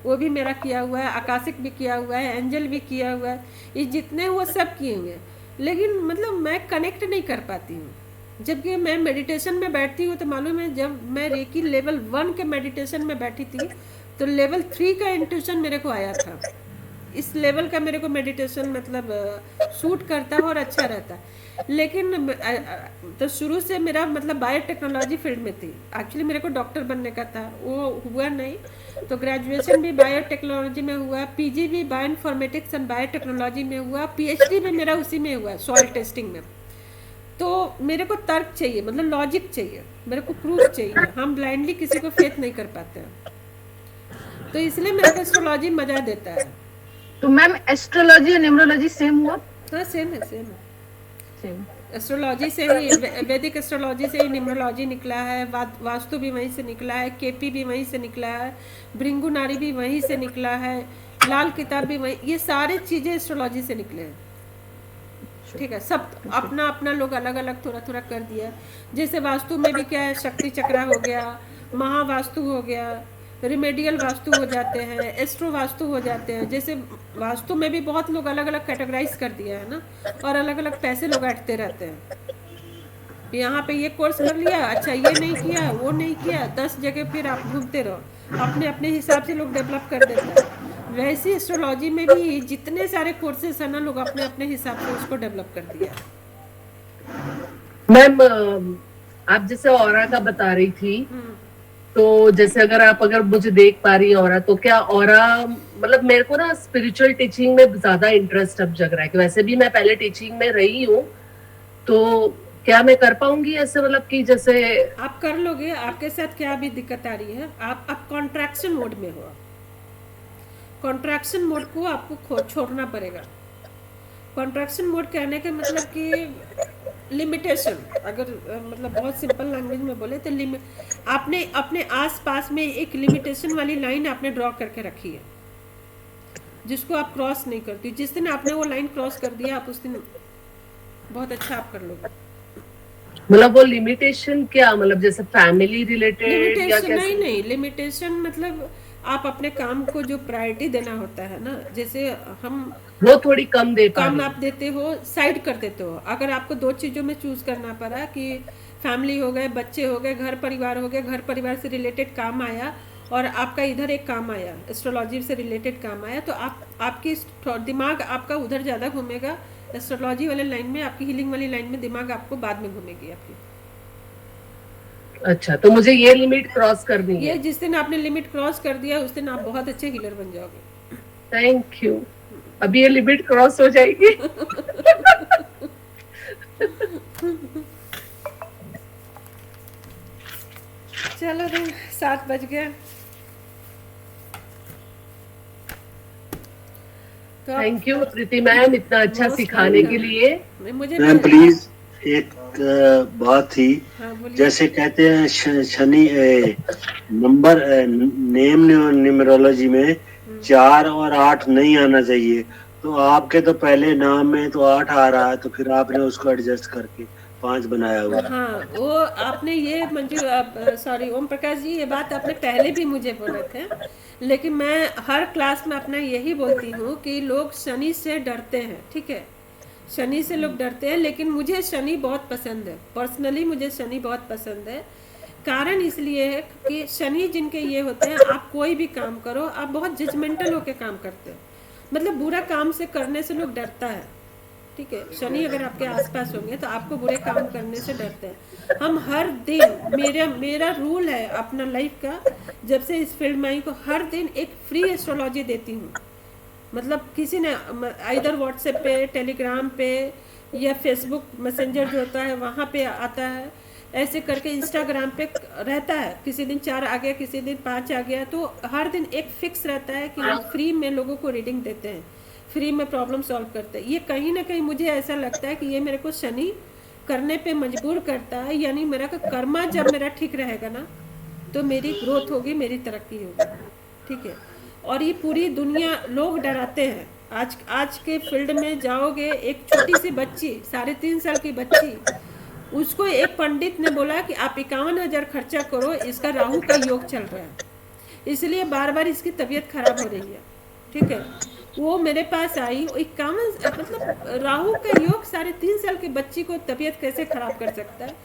वो भी मेरा किया हुआ है, आकाशिक भी किया हुआ है, एंजल भी किया हुआ है, ये जितने वो सब किए हुए हैं। लेकिन मतलब मैं कनेक्ट नहीं कर पाती हूँ। जबकि मैं मेडिटेशन में बैठती हूँ तो मालूम है, जब मैं रेकी लेवल 1 के मेडिटेशन में बैठी थी तो लेवल 3 का इंट्यूशन मेरे को आया था। इस लेवल का मेरे को मेडिटेशन मतलब सूट करता है और अच्छा रहता है। लेकिन तो शुरू से मेरा मतलब बायोटेक्नोलॉजी फील्ड में थी। एक्चुअली मेरे को डॉक्टर बनने का था, वो हुआ नहीं, तो ग्रेजुएशन भी बायोटेक्नोलॉजी में हुआ, पीजी भी बायोइन्फॉर्मेटिक्स एंड बायोटेक्नोलॉजी में हुआ, पीएचडी भी मेरा उसी में हुआ, सॉइल टेस्टिंग में। तो मेरे को तर्क चाहिए, मतलब लॉजिक चाहिए, मेरे को प्रूफ चाहिए। हम ब्लाइंडली किसी को फेथ नहीं कर पाते हैं, तो इसलिए मेरे को एस्ट्रोलॉजी मजा देता है। तो मैम एस्ट्रोलॉजी और न्यूमरोलॉजी सेम हुआ? हाँ, सेम है, सेम है। सेम। एस्ट्रोलॉजी से ही, वैदिक एस्ट्रोलॉजी से ही न्यूमरोलॉजी निकला है, वास्तु भी वहीं से निकला है, केपी भी वहीं से निकला है, भृंगु नारी भी वहीं से निकला है, लाल किताब भी वहीं, ये सारी चीजें एस्ट्रोलॉजी से निकले हैं। ठीक है, सब अपना अपना लोग अलग अलग थोड़ा थोड़ा कर दिया। जैसे वास्तु में भी क्या है, शक्ति चक्रा हो गया, महावास्तु हो गया, रिमेडियल वास्तु हो जाते हैं, एस्ट्रो वास्तु हो जाते हैं। जैसे वास्तु में भी बहुत लोग अलग अलग कैटेगराइज कर दिया है ना, और अलग अलग पैसे लोग ऐंठते रहते हैं। यहाँ पे ये कोर्स कर लिया, अच्छा ये नहीं किया, वो नहीं किया, 10 जगह फिर आप घूमते रहो, अपने अपने हिसाब से लोग डेवलप कर देते हैं। वैसे एस्ट्रोलॉजी में भी जितने सारे कोर्सेस है ना, लोग अपने अपने हिसाब से उसको डेवलप कर दिया। मैम आप जैसे ऑरा का बता रही थी, तो जैसे अगर मुझे देख पा रही है ऑरा, तो क्या ऑरा, मतलब मेरे को ना स्पिरिचुअल टीचिंग में ज्यादा इंटरेस्ट अब जग रहा है कि वैसे भी मैं पहले टीचिंग में रही हूँ, तो क्या मैं कर पाऊंगी ऐसे, मतलब कि जैसे आप कर लोगे। आपके साथ क्या अभी दिक्कत आ रही है, आप कॉन्ट्रैक्शन मोड में हो। कॉन्ट्रैक्शन मोड को आपको छोड़ना पड़ेगा। कॉन्ट्रैक्शन मोड कहने का मतलब कि लिमिटेशन, अगर मतलब बहुत सिंपल लैंग्वेज में बोले तो आपने अपने आसपास में एक लिमिटेशन वाली लाइन आपने ड्रॉ करके रखी है, जिसको आप क्रॉस नहीं करती। जिस दिन आपने वो लाइन क्रॉस कर दिया, आप उस दिन बहुत अच्छा आप कर लोगे। मतलब वो लिमिटेशन क्या, मतलब जैसे फैमिली रिलेटेड या लिमिटेशन कैसे? नहीं, लिमिटेशन मतलब आप अपने काम को जो प्रायोरिटी देना होता है ना, जैसे हम वो थोड़ी कम दे पा काम रही आप देते हो, साइड कर देते हो। अगर आपको दो चीज़ों में चूज करना पड़ा कि फैमिली हो गए, बच्चे हो गए, घर परिवार हो गए, घर परिवार से रिलेटेड काम आया और आपका इधर एक काम आया, एस्ट्रोलॉजी से रिलेटेड काम आया, तो आपकी दिमाग आपका उधर ज़्यादा घूमेगा। एस्ट्रोलॉजी वाले लाइन में, आपकी हीलिंग वाली लाइन में दिमाग आपको बाद में घूमेगी आपकी। अच्छा, तो मुझे ये लिमिट क्रॉस करनी ये है। जिस दिन आपने लिमिट क्रॉस कर दिया, उस दिन आप बहुत अच्छे हीलर बन जाओगे। Thank you. अभी ये लिमिट क्रॉस हो जाएगी। चलो तो 7 बज गए। तो थैंक यू प्रीति मैम, इतना अच्छा Most सिखाने के welcome। लिए। मुझे मैम प्लीज एक बात थी, हाँ बोलिए। जैसे कहते हैं शनि नंबर नेम न्यूमरोलॉजी में 4 और 8 नहीं आना चाहिए, तो आपके तो पहले नाम में तो 8 आ रहा है, तो फिर आपने उसको एडजस्ट करके 5 बनाया हुआ है। हाँ, वो आपने ये मंजू सॉरी ओम प्रकाश जी, ये बात आपने पहले भी मुझे बोले थे, लेकिन मैं हर क्लास में अपना यही बोलती हूँ कि लोग शनि से डरते हैं। ठीक है, शनि से लोग डरते हैं, लेकिन मुझे शनि बहुत पसंद है। पर्सनली मुझे शनि बहुत पसंद है। कारण इसलिए है कि शनि जिनके ये होते हैं, आप कोई भी काम करो, आप बहुत जजमेंटल होके काम करते हो। मतलब बुरा काम से करने से लोग डरता है। ठीक है, शनि अगर आपके आसपास होंगे तो आपको बुरे काम करने से डरते हैं। हम हर दिन, मेरा रूल है अपना लाइफ का, जब से इस फील्ड में आई को हर दिन एक फ्री एस्ट्रोलॉजी देती हूँ। मतलब किसी ने इधर व्हाट्सएप पे, टेलीग्राम पे या फेसबुक मैसेंजर जो होता है वहाँ पे आता है, ऐसे करके इंस्टाग्राम पे रहता है। किसी दिन 4 आ गया, किसी दिन 5 आ गया, तो हर दिन एक फिक्स रहता है कि लोग फ्री में लोगों को रीडिंग देते हैं, फ्री में प्रॉब्लम सॉल्व करते हैं। ये कहीं ना कहीं मुझे ऐसा लगता है कि ये मेरे को शनि करने पे मजबूर करता है। यानी मेरा कर्मा जब मेरा ठीक रहेगा ना, तो मेरी ग्रोथ होगी, मेरी तरक्की होगी। ठीक है, और ये पूरी दुनिया, लोग डराते हैं। आज के फील्ड में जाओगे, एक छोटी सी बच्ची, 3.5 साल की बच्ची, उसको एक पंडित ने बोला कि आप 51,000 खर्चा करो, इसका राहु का योग चल रहा है, इसलिए बार बार इसकी तबीयत खराब हो रही है। ठीक है, वो मेरे पास आई, 51, मतलब राहु का योग 3.5 साल की बच्ची को तबीयत कैसे खराब कर सकता है।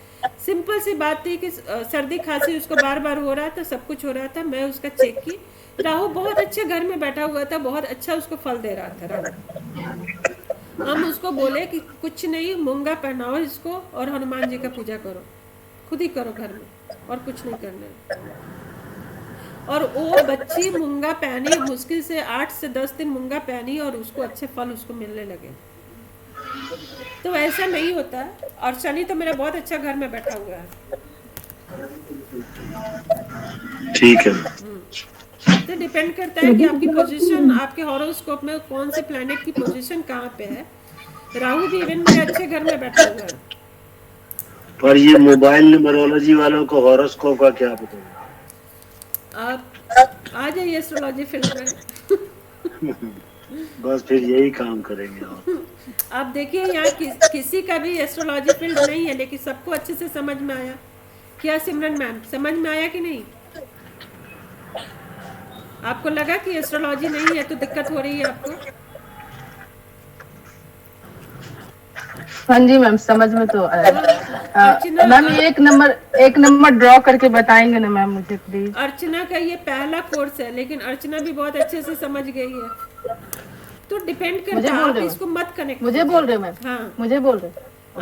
सिंपल सी बात थी कि सर्दी खांसी उसको बार बार हो रहा था, सब कुछ हो रहा था। मैं उसका चेक की, राहु बहुत अच्छे घर में बैठा हुआ था, बहुत अच्छा उसको फल दे रहा था राहु। हम उसको बोले कि कुछ नहीं, मूंगा पहनाओ इसको और हनुमान जी का पूजा करो, खुद ही करो घर में, और कुछ नहीं करना है। और वो बच्ची मूंगा पहनी, मुश्किल से 8 से 10 दिन मूंगा पहनी, और उसको अच्छे फल उसको मिलने लगे। तो ऐसा नहीं होता। और शनि तो मेरा बहुत अच्छा घर में बैठा हुआ है। ठीक है, तो डिपेंड करता है कि आपकी पोजीशन, आपके हॉरोस्कोप में कौन से प्लैनेट की पोजीशन कहाँ पे है। राहु भी इवन मेरे अच्छे घर में बैठा हुआ है। पर ये मोबाइल न्यूमरोलॉजी वालों को हॉरोस्कोप का क्या पता है? आप आ जाइए एस्ट्रोलॉजी फील्ड में। बस फिर यही काम करेंगे। और आप देखिए, यहाँ किसी का भी एस्ट्रोलॉजी फील्ड नहीं है, लेकिन सबको अच्छे से समझ में आया। क्या सिमरन मैम, समझ में आया कि नहीं? आपको लगा कि एस्ट्रोलॉजी नहीं है तो दिक्कत हो रही है आपको? हाँ जी मैम, समझ में तो आया। अर्चना, मैम एक नंबर ड्रॉ करके बताएंगे ना मैम मुझे प्लीज? अर्चना का ये पहला कोर्स है, लेकिन अर्चना भी बहुत अच्छे से समझ गई है। तो डिपेंड करता है, आप इसको मत कनेक्ट। मुझे बोल रहे मैम? हाँ, मुझे बोल रहे?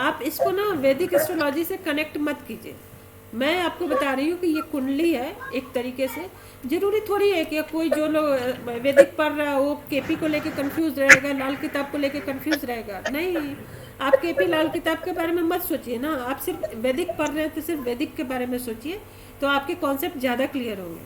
आप इसको ना वैदिक एस्ट्रोलॉजी से कनेक्ट मत कीजिए। मैं आपको बता रही हूँ कि ये कुंडली है एक तरीके से। जरूरी थोड़ी है कि कोई जो लोग वैदिक पढ़ रहा है वो केपी को लेके कंफ्यूज रहेगा, लाल किताब को लेके कंफ्यूज रहेगा। नहीं, आप केपी लाल किताब के बारे में मत सोचिए ना, आप सिर्फ वैदिक पढ़ रहे हैं तो सिर्फ वैदिक के बारे में सोचिए, तो आपके कॉन्सेप्ट ज़्यादा क्लियर होंगे।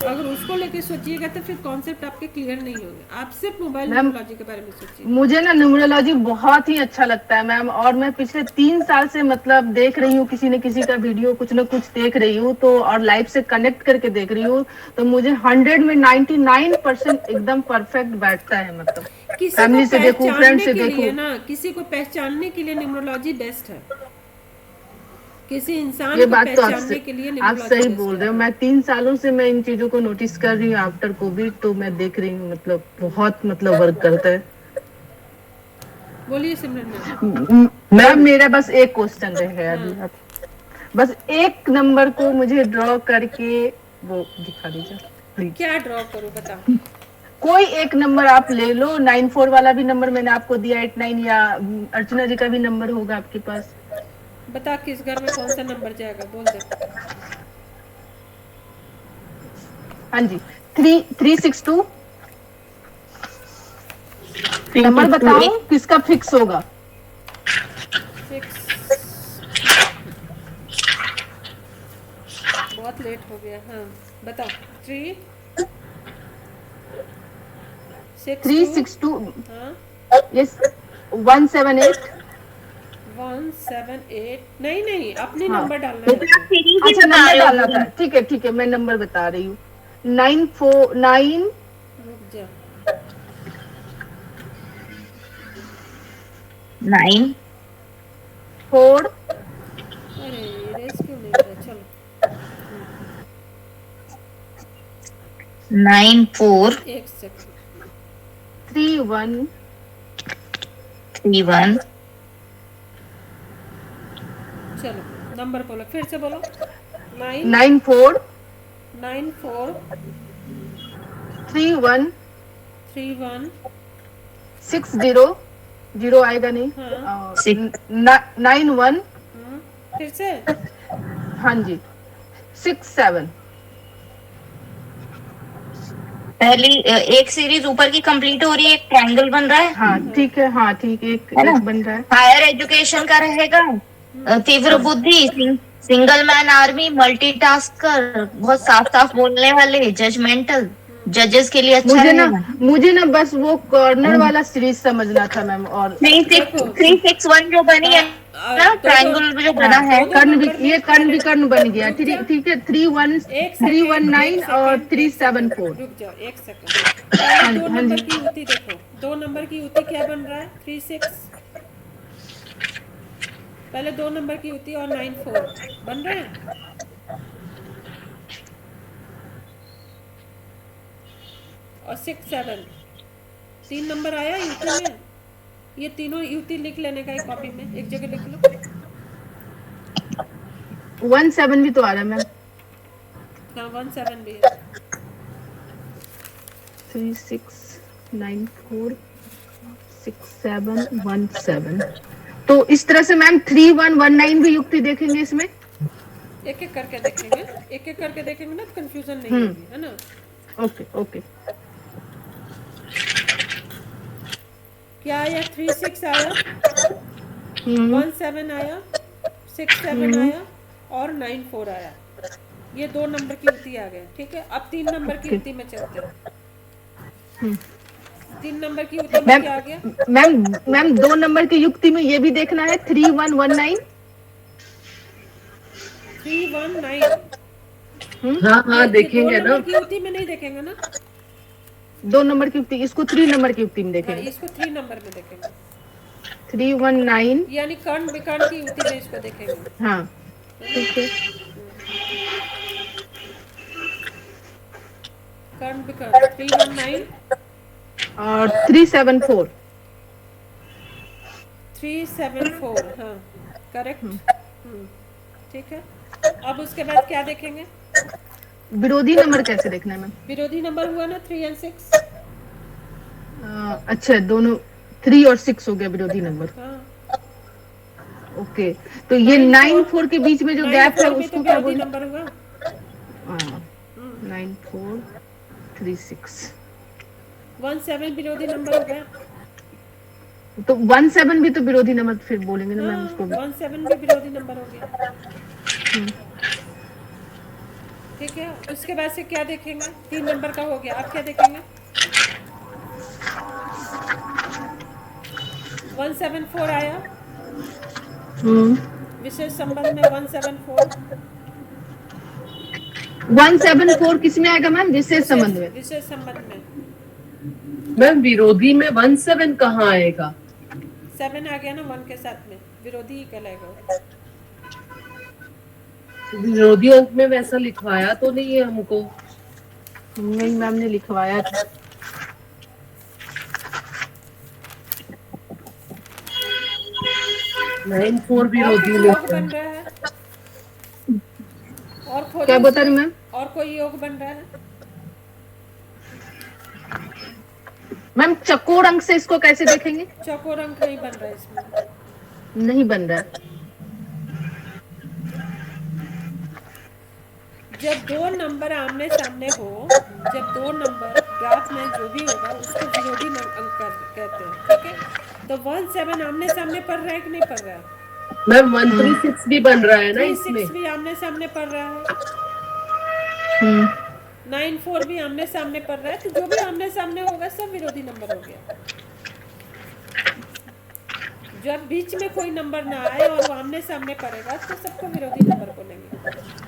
अगर उसको लेके सोचिएगा तो फिर कॉन्सेप्ट आपके क्लियर नहीं होंगे। आप सिर्फ मोबाइल मैम, न्यूमरोलॉजी के बारे में सोचिए। मुझे ना न्यूमरोलॉजी बहुत ही अच्छा लगता है मैम, और मैं पिछले 3 साल से मतलब देख रही हूँ, किसी न किसी का वीडियो कुछ न कुछ देख रही हूँ, तो और लाइव से कनेक्ट करके देख रही हूँ, तो मुझे 100 में 99% एकदम परफेक्ट बैठता है। मतलब किसी फैमिली को से देखूं, फ्रेंड पहचानने से के लिए देखूं, ना, किसी को पहचानने के लिए न्यूमरोलॉजी बेस्ट है। किसी इंसान ये को बात तो पहचानने के लिए आप न्यूमरोलॉजी सही बेस्ट बोल है। रहे हो। मैं 3 सालों से मैं इन चीजों को नोटिस कर रही हूँ आफ्टर कोविड, तो मैं देख रही हूँ मतलब बहुत मतलब वर्क करता है। बोलिए सिमरन मैम। मैम मेरा बस एक क्वेश्चन रह गया अभी, हाँ, आप बस एक नंबर को मुझे ड्रॉ करके वो दिखा दीजिए प्लीज। क्या ड्रॉ करूं बताओ। कोई एक नंबर आप ले लो, 94 वाला भी नंबर मैंने आपको दिया, 89, या अर्चना जी का भी नंबर होगा आपके पास। बता किस घर में कौन सा नंबर जाएगा, बोल दे। हाँ जी, 362 नंबर बताओ किसका फिक्स होगा। 6। बहुत लेट हो गया। हाँ बताओ। 362 हाँ, यस, 178। 178। नहीं नहीं, अपने हाँ। नंबर डालना है। सीरीज ही अच्छा बता नंबर रहे हो। डालना था, ठीक है ठीक है, मैं नंबर बता रही हूँ। 949 रुक जा। 9 4 अरे रेस क्यों नहीं हो रहा, चलो। 9 4 एक सेकंड। 31 3 1 चलो नंबर बोलो, फिर से बोलो। 9 94 9 4 31 3 1। 60, जीरो आएगा नहीं, हाँ 91, हाँ, फिर से। हाँ जी, 67। पहली एक सीरीज ऊपर की कंप्लीट हो रही है, एक ट्रायंगल बन रहा है। हाँ ठीक है, हाँ ठीक है, है ना? एक बन रहा है। हायर एजुकेशन का रहेगा, तीव्र बुद्धि, सिंगल मैन आर्मी, मल्टीटास्कर, बहुत साफ साफ बोलने वाले, जजमेंटल, जजेस के लिए अच्छा रहेगा। मुझे ना बस वो कॉर्नर वाला सीरीज समझना था मैम, और 361 जो बनी है ना, ट्रायंगल जो बना है। ये कर्ण विकर्ण बन गया, ठीक है। 319 और 374। रुक जाओ एक सेकंड। पहले 2 नंबर की युति देखो, 2 नंबर की युति क्या बन रहा है। 36। पहले 2 नंबर की युति और 94 बन रहे हैं। और 6 7 3 नंबर आया युति में। ये तीनों युति लिख लेने का एक कॉपी में, एक जगह लिख लो। 17 भी तो आ रहा है मैम। हाँ 17 भी है। 3694 6717। तो इस तरह से मैम 3119 भी युक्ति देखेंगे इसमें। एक एक करके देखेंगे, एक एक करके देखेंगे ना, तो कंफ्यूजन नहीं होगी, है ना। Okay okay. क्या आया। 36 आया, 17 आया, 67 आया और 94 आया। ये 2 नंबर की युति आ गए, ठीक है। अब 3 नंबर की युति में चलते हैं। 3 नंबर की युति में क्या आ गया। मैम 2 नंबर की युक्ति में ये भी देखना है, 3119। 319। हाँ हाँ देखेंगे 2 ना। नंबर की युति में नहीं देखेंगे ना। 2 नंबर की युक्ति, इसको 3 नंबर की युक्ति में हाँ, देखेंगे। इसको 3 नंबर में देखेंगे, 319। यानी कर्ण विकर्ण की युति में इसको देखेंगे। हाँ ठीक है। कर्ण विकर्ण 319 और 374। 374। हाँ करेक्ट। ठीक है। अब उसके बाद क्या देखेंगे। विरोधी नंबर कैसे देखना है मैम। विरोधी नंबर हुआ ना 3 और 6। अच्छा, दोनों 3 और 6 हो गया विरोधी नंबर। हाँ ओके, तो ये 9-4 के बीच में जो गैप है 9-4 भी उसको तो क्या विरोधी बोले? नंबर हुआ। 9436। 17 विरोधी नंबर हो गया। तो 17 भी तो विरोधी नंबर फिर बोलेंगे ना मैम हाँ, उसको भी। 17 भी विरोधी नंबर हो गया। ठीक है, उसके बाद से क्या देखेंगे? 3 नंबर का हो गया, अब क्या देखेंगे? 174 आया विशेष संबंध में। 174 174 किस में आएगा मैम? विशेष संबंध में। विशेष संबंध में मैम विरोधी में 17 कहाँ आएगा? 7 आ गया ना 1 के साथ में, विरोधी ही कहलाएगा वो। विरोधी अंक में वैसा लिखवाया तो नहीं है हमको। नहीं मैम ने लिखवाया था। नाइन फोर और विरोधी कुछ में योग बन रहा है? और खोजो क्या बता रही इसमें। मैम? और कोई योग बन रहा है? मैम चकोर अंक से इसको कैसे देखेंगे? चौकोर अंक नहीं बन रहा है इसमें। नहीं बन रहा है। जब 2 नंबर आमने सामने हो, जब 2 नंबर ग्राफ में जो भी होगा उसको विरोधी अंक कहते हैं। ठीक है, तो 17 आमने सामने पड़ रहा है कि नहीं पड़ रहा है? मैम 136 भी बन रहा है ना 36 इसमें। भी आमने सामने पड़ रहा है। 94 भी आमने सामने पड़ रहा है। तो जो भी आमने सामने होगा सब विरोधी नंबर हो गया। जब बीच में कोई नंबर ना आए और वो आमने सामने पड़ेगा तो सबको विरोधी नंबर बोलेंगे।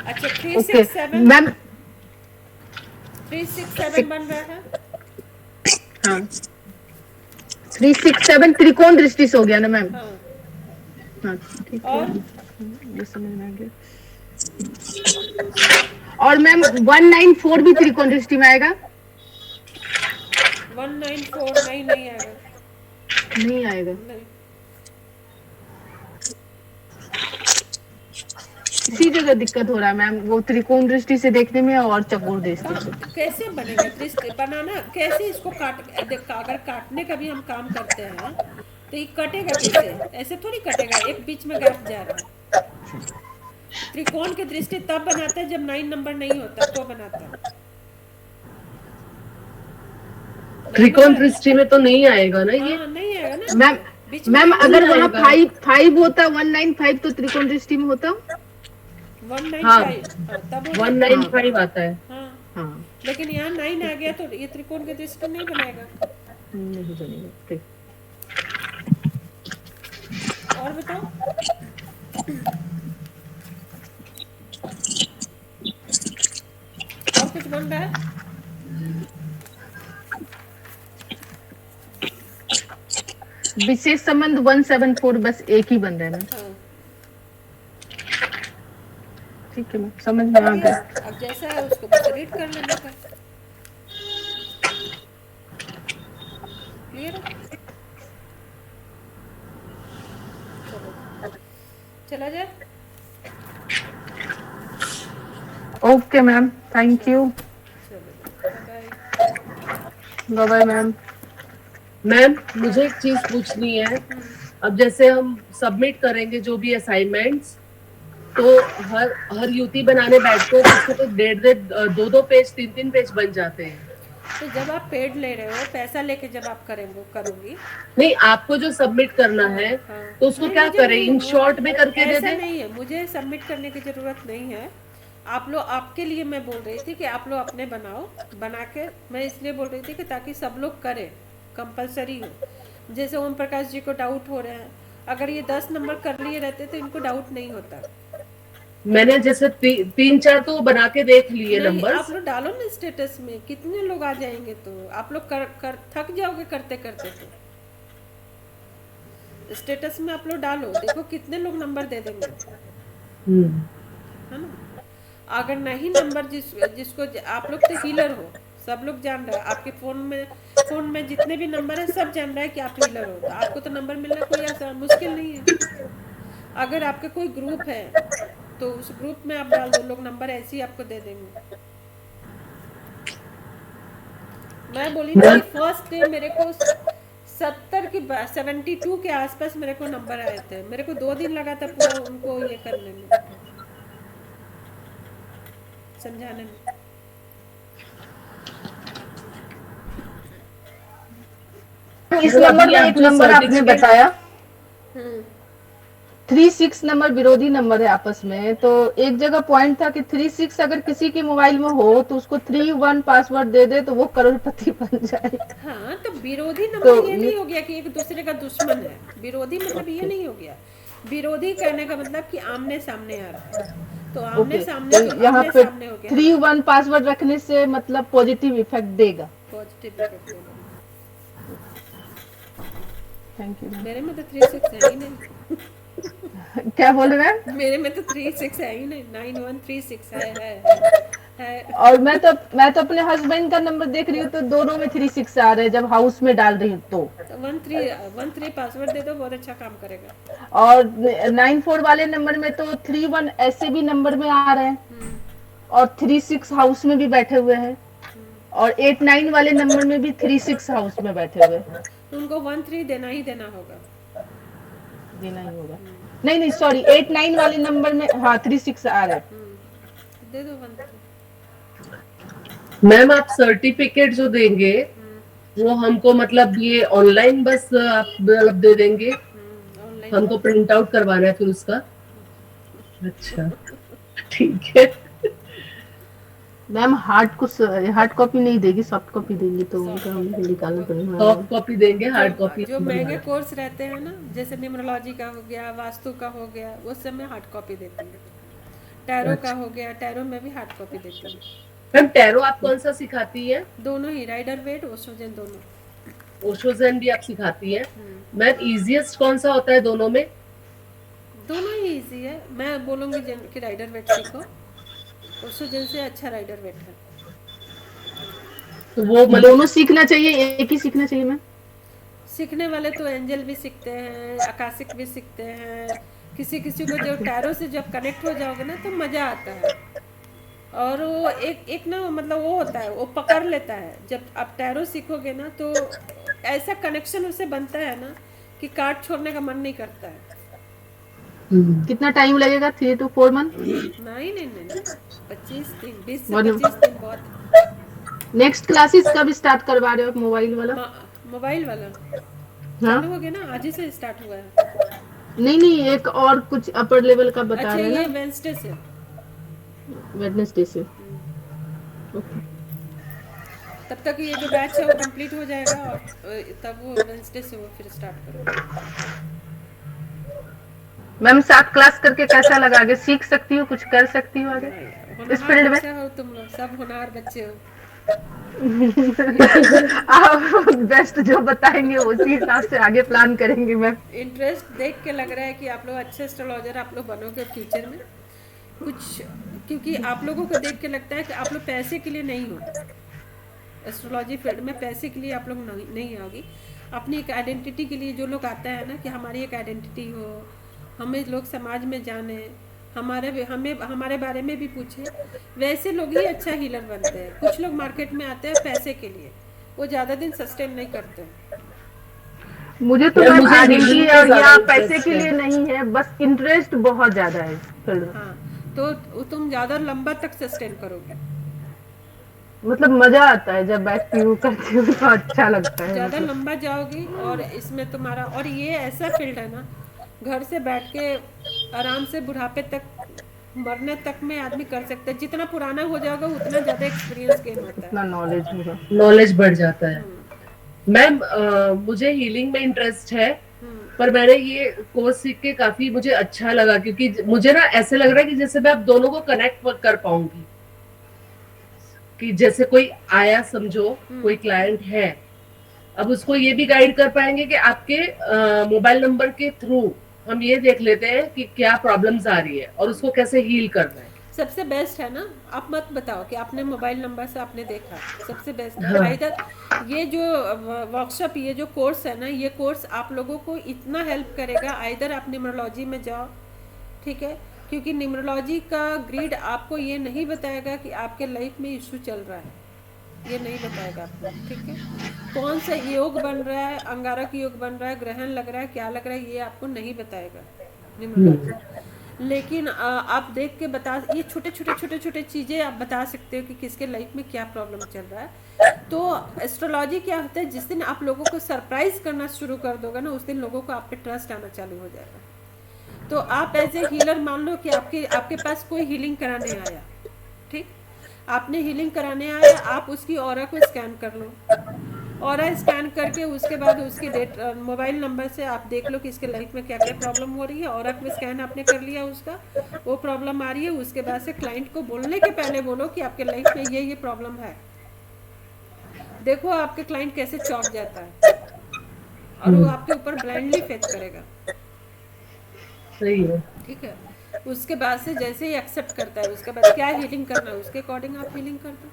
अच्छा, 367 मैम 367 बन रहा है। हाँ 367 त्रिकोण दृष्टि से हो गया ना मैम? हाँ, हाँ ठीक है, और ये समझ में आ गया। और मैम 194 भी त्रिकोण दृष्टि में आएगा? 194 नहीं आएगा। नहीं आएगा। नहीं, इसी जगह दिक्कत हो रहा है मैम, वो त्रिकोण दृष्टि से देखने में और चकोर दृष्टि से। कैसे बनेगा दृष्टि बनाना? कैसे इसको अगर काटने का भी हम काम करते हैं तो ये कटेगा कैसे? ऐसे थोड़ी कटेगा, एक बीच में गैप जा रहा है। त्रिकोण की दृष्टि तब बनाते हैं जब 9 नंबर नहीं होता तो बनाता है। त्रिकोण दृष्टि में तो नहीं आएगा ना ये। हाँ, नहीं आएगा ना मैम बीच में। मैम अगर वहाँ आएगा। 5 होता, 195 तो त्रिकोण दृष्टि में होता। 195 हाँ। तब हो जाता। 195 आता है। हाँ, हाँ लेकिन यहाँ 9 आ गया तो ये त्रिकोण की दृष्टि नहीं बनाएगा। नहीं बनेगा। ठीक। और बताओ। और कुछ बन रहा है? विशेष संबंध 174 बस एक ही बन रहा है मैम। हाँ, ठीक है मैम, समझ में आ गया। अब जैसा है उसको बस रीड कर लेने का। क्लियर है? चलो चला जाए। Okay ma'am, thank you. चलो bye. Bye bye ma'am. Ma'am मुझे एक चीज पूछनी है। अब जैसे हम सबमिट करेंगे जो भी असाइनमेंट्स, तो हर युति बनाने बैठते हैं तो उसके तो 1.5 पेज 3 पेज बन जाते हैं। तो जब आप पेड ले रहे हो, पैसा लेके जब आप करोगी नहीं, आपको जो सबमिट करना है हाँ। तो उसको नहीं, क्या मुझे करें? नहीं, इन शॉर्ट में करके दे ऐसा दें? नहीं है, मुझे सबमिट करने की जरूरत नहीं है। आप लोग, आपके लिए मैं बोल रही थी कि आप लोग अपने बनाओ, बना के मैं इसलिए बोल रही थी कि ताकि सब लोग करें, कंपलसरी हो। जैसे ओम प्रकाश जी को डाउट हो रहे हैं, अगर ये 10 नंबर कर लिए रहते तो इनको डाउट नहीं होता। मैंने जैसे 3-4 तो बना के देख लिए नहीं, नंबर्स। आप लोग डालो ना स्टेटस में, कितने लोग आ जाएंगे तो आप लोग कर थक जाओगे करते करते। तो स्टेटस में आप लोग डालो, देखो कितने लोग नंबर दे देंगे, है ना? अगर नहीं नंबर जिसको आप लोग तो हीलर हो, सब लोग जान रहा है, आपके फोन में जितने भी नंबर है सब जान रहा है कि आप हीलर हो, तो आपको तो नंबर मिलना कोई ऐसा मुश्किल नहीं है। अगर आपके कोई ग्रुप है तो उस ग्रुप में आप डाल दो, लोग नंबर ऐसे ही आपको दे देंगे। मैं बोली थी फर्स्ट डे मेरे को 70 की 72 के आसपास मेरे को नंबर आए थे। मेरे को 2 दिन लगा था पूरा उनको ये करने में, समझाने में। इस नंबर में एक नंबर आपने बताया, हम्म 36 नंबर विरोधी नंबर है आपस में, तो एक जगह पॉइंट था कि 36 अगर किसी के मोबाइल में हो तो उसको 31 पासवर्ड दे दे तो वो करोड़पति बन जाए। हाँ, तो विरोधी नंबर तो ये नहीं हो गया कि एक दूसरे का दुश्मन है। विरोधी मतलब ये नहीं हो गया। विरोधी कहने का मतलब कि आमने सामने आ रहा है, तो आमने ओके, सामने तो तो यहाँ आमने पे सामने हो गया। 31 पासवर्ड रखने से मतलब पॉजिटिव इफेक्ट देगा। पॉजिटिव इफेक्ट होगा। Thank you. मेरे में तो 36 है ही नहीं। क्या बोल रहे हैं? मेरे में तो 36 है ही नहीं, 9136 है। और मैं तो अपने हस्बैंड का नंबर देख रही हूँ तो दोनों में 36 आ रहे हैं जब हाउस में डाल रही हूँ तो। 13 पासवर्ड दे दो, बहुत अच्छा काम करेगा। और 94 वाले नंबर में तो 31 ऐसे भी नंबर में आ रहे हैं और 36 हाउस में भी बैठे हुए हैं, और 89 वाले नंबर में भी 36 हाउस में बैठे हुए हैं। तो उनको 13 देना ही देना होगा। देना ही होगा। नहीं सॉरी, 89 वाले नंबर में हाँ 36 आ रहे हैं। दे दो 13। मैम आप सर्टिफिकेट जो देंगे वो हमको मतलब ये ऑनलाइन बस आप मतलब दे देंगे, ऑनलाइन हमको प्रिंट आउट करवाना है फिर उसका? अच्छा ठीक है। मैम हार्ड कॉपी नहीं देगी, सॉफ्ट कॉपी देंगी तो उनका हमें निकालना पड़ेगा। सॉफ्ट कॉपी देंगे, हार्ड कॉपी जो महंगे कोर्स रहते हैं ना, जैसे न्यूमरोलॉजी का हो गया, वास्तु का हो गया, उस सब में हार्ड कॉपी देते हैं। टैरो का हो गया, टैरो में भी हार्ड कॉपी देते हैं। मैम टैरो आप कौन सा सिखाती है? दोनों ही, राइडर वेट, ओशोजन, दोनों। ओशोजन भी आप सिखाती है? मैम इजीएस्ट कौन सा होता है दोनों में? दोनों ही इजी है। मैं बोलूंगी कि राइडर वेट सीखो, ओशोजन से अच्छा राइडर वेट है। तो वो मतलब दोनों सीखना चाहिए, एक ही सीखना चाहिए मैम? सीखने वाले तो एंजल भी सीखते हैं, आकाशिक भी सीखते हैं। किसी किसी को जो टैरो से जब कनेक्ट हो जाओगे ना तो मजा आता है। और वो एक ना मतलब वो होता है, वो पकड़ लेता है। जब आप टैरो सीखोगे ना तो ऐसा कनेक्शन उससे बनता है ना कि कार्ड छोड़ने का मन नहीं करता है। कितना टाइम लगेगा? 3 to 4 मंथ? नहीं 25 दिन, 20 से 25 दिन बहुत। नेक्स्ट क्लासेस कब स्टार्ट करवा रहे हो आप? मोबाइल वाला? मोबाइल वाला हाँ? चालू हो गया ना, आज ही से स्टार्ट हुआ है। नहीं एक और कुछ अपर लेवल का बता अच्छा, रहे ये हैं ना? वेडनेसडे से। वेडनेसडे से। ओके। तब तक ये जो बैच है वो कंप्लीट हो जाएगा और तब वो वेडनेसडे से वो फिर स्टार्ट करूँगा। मैम 7 क्लास करके कैसा लगा? आगे सीख सकती हो, कुछ कर सकती हो आगे इस फील्ड में? हो तुम लोग सब होनहार बच्चे हो। आप बेस्ट जो बताएंगे उसी हिसाब से आगे प्लान करेंगे मैम। इंटरेस्ट देख के लग रहा है कि आप लोग अच्छे एस्ट्रोलॉजर आप लोग बनोगे फ्यूचर में कुछ, क्योंकि आप लोगों को देख के लगता है कि आप लोग पैसे के लिए नहीं हो। एस्ट्रोलॉजी फील्ड में पैसे के लिए आप लोग नहीं आओगी। अपनी एक आइडेंटिटी के लिए जो लोग आता है ना कि हमारी एक आइडेंटिटी हो, हमें लोग समाज में जाने, हमारे बारे में भी पूछे, वैसे लोग ही अच्छा हीलर बनते हैं। कुछ लोग मार्केट में आते हैं पैसे के लिए, वो ज़्यादा दिन सस्टेन नहीं करते। मुझे तो आइडेंटिटी या पैसे के लिए नहीं है, बस इंटरेस्ट बहुत ज्यादा है फील्ड में। हाँ, तो तुम ज़्यादा लंबा तक सस्टेन करोगे। मतलब मजा आता है जब बैठती हूँ करती हूँ तो अच्छा लगता है। ज़्यादा लंबा जाओगी और इसमें तुम्हारा, और ये ऐसा फील्ड है ना, घर से बैठ के आराम से बुढ़ापे तक, मरने तक में आदमी कर सकता है। जितना पुराना हो जाओगा उतना ज्यादा एक्सपीरियंस गेन होता है, उतना नॉलेज होगा, नॉलेज बढ़ जाता है। मैम मुझे हीलिंग में इंटरेस्ट है, पर मैंने ये कोर्स सीख के काफी मुझे अच्छा लगा, क्योंकि मुझे ना ऐसे लग रहा है कि जैसे मैं आप दोनों को कनेक्ट कर पाऊंगी। कि जैसे कोई आया, समझो कोई क्लाइंट है, अब उसको ये भी गाइड कर पाएंगे कि आपके मोबाइल नंबर के थ्रू हम ये देख लेते हैं कि क्या प्रॉब्लम्स आ रही है और उसको कैसे हील करना है। सबसे बेस्ट है ना, आप मत बताओ कि आपने मोबाइल नंबर से आपने देखा, सबसे बेस्ट है। इधर ये जो वर्कशॉप, ये जो कोर्स है ना, ये कोर्स आप लोगों को इतना हेल्प करेगा। इधर आप न्यूमरोलॉजी में जाओ, ठीक है, क्योंकि न्यूमरोलॉजी का ग्रिड आपको ये नहीं बताएगा कि आपके लाइफ में इशू चल रहा है। ये नहीं बताएगा आपको, ठीक है। कौन सा योग बन रहा है, अंगारक योग बन रहा है, ग्रहण लग रहा है, क्या लग रहा है, ये आपको नहीं बताएगा न्यूमरोलॉजी। लेकिन आप देख के बता, ये छोटे छोटे चीज़ें आप बता सकते हो कि किसके लाइफ में क्या प्रॉब्लम चल रहा है। तो एस्ट्रोलॉजी क्या होता है, जिस दिन आप लोगों को सरप्राइज करना शुरू कर दोगे ना, उस दिन लोगों को आप पे ट्रस्ट आना चालू हो जाएगा। तो आप एज ए हीलर मान लो कि आपके पास कोई हीलिंग कराने आया, ठीक, आपने हीलिंग कराने आया, आप उसकी ऑरा को स्कैन कर लो, ऑरा स्कैन करके उसके बाद उसकी डेट मोबाइल नंबर से आप देख लो कि इसके लाइफ में क्या क्या प्रॉब्लम हो रही है। ऑरा को स्कैन आपने कर लिया, उसका वो प्रॉब्लम आ रही है, उसके बाद से क्लाइंट को बोलने के पहले बोलो कि आपके लाइफ में ये प्रॉब्लम है। देखो आपके क्लाइंट कैसे चौंक जाता है और वो आपके ऊपर ब्लाइंडली फेथ करेगा, सही है। ठीक है। उसके बाद से जैसे ही एक्सेप्ट करता है, उसके बाद क्या हीलिंग करना है उसके अकॉर्डिंग आप हीलिंग कर दो।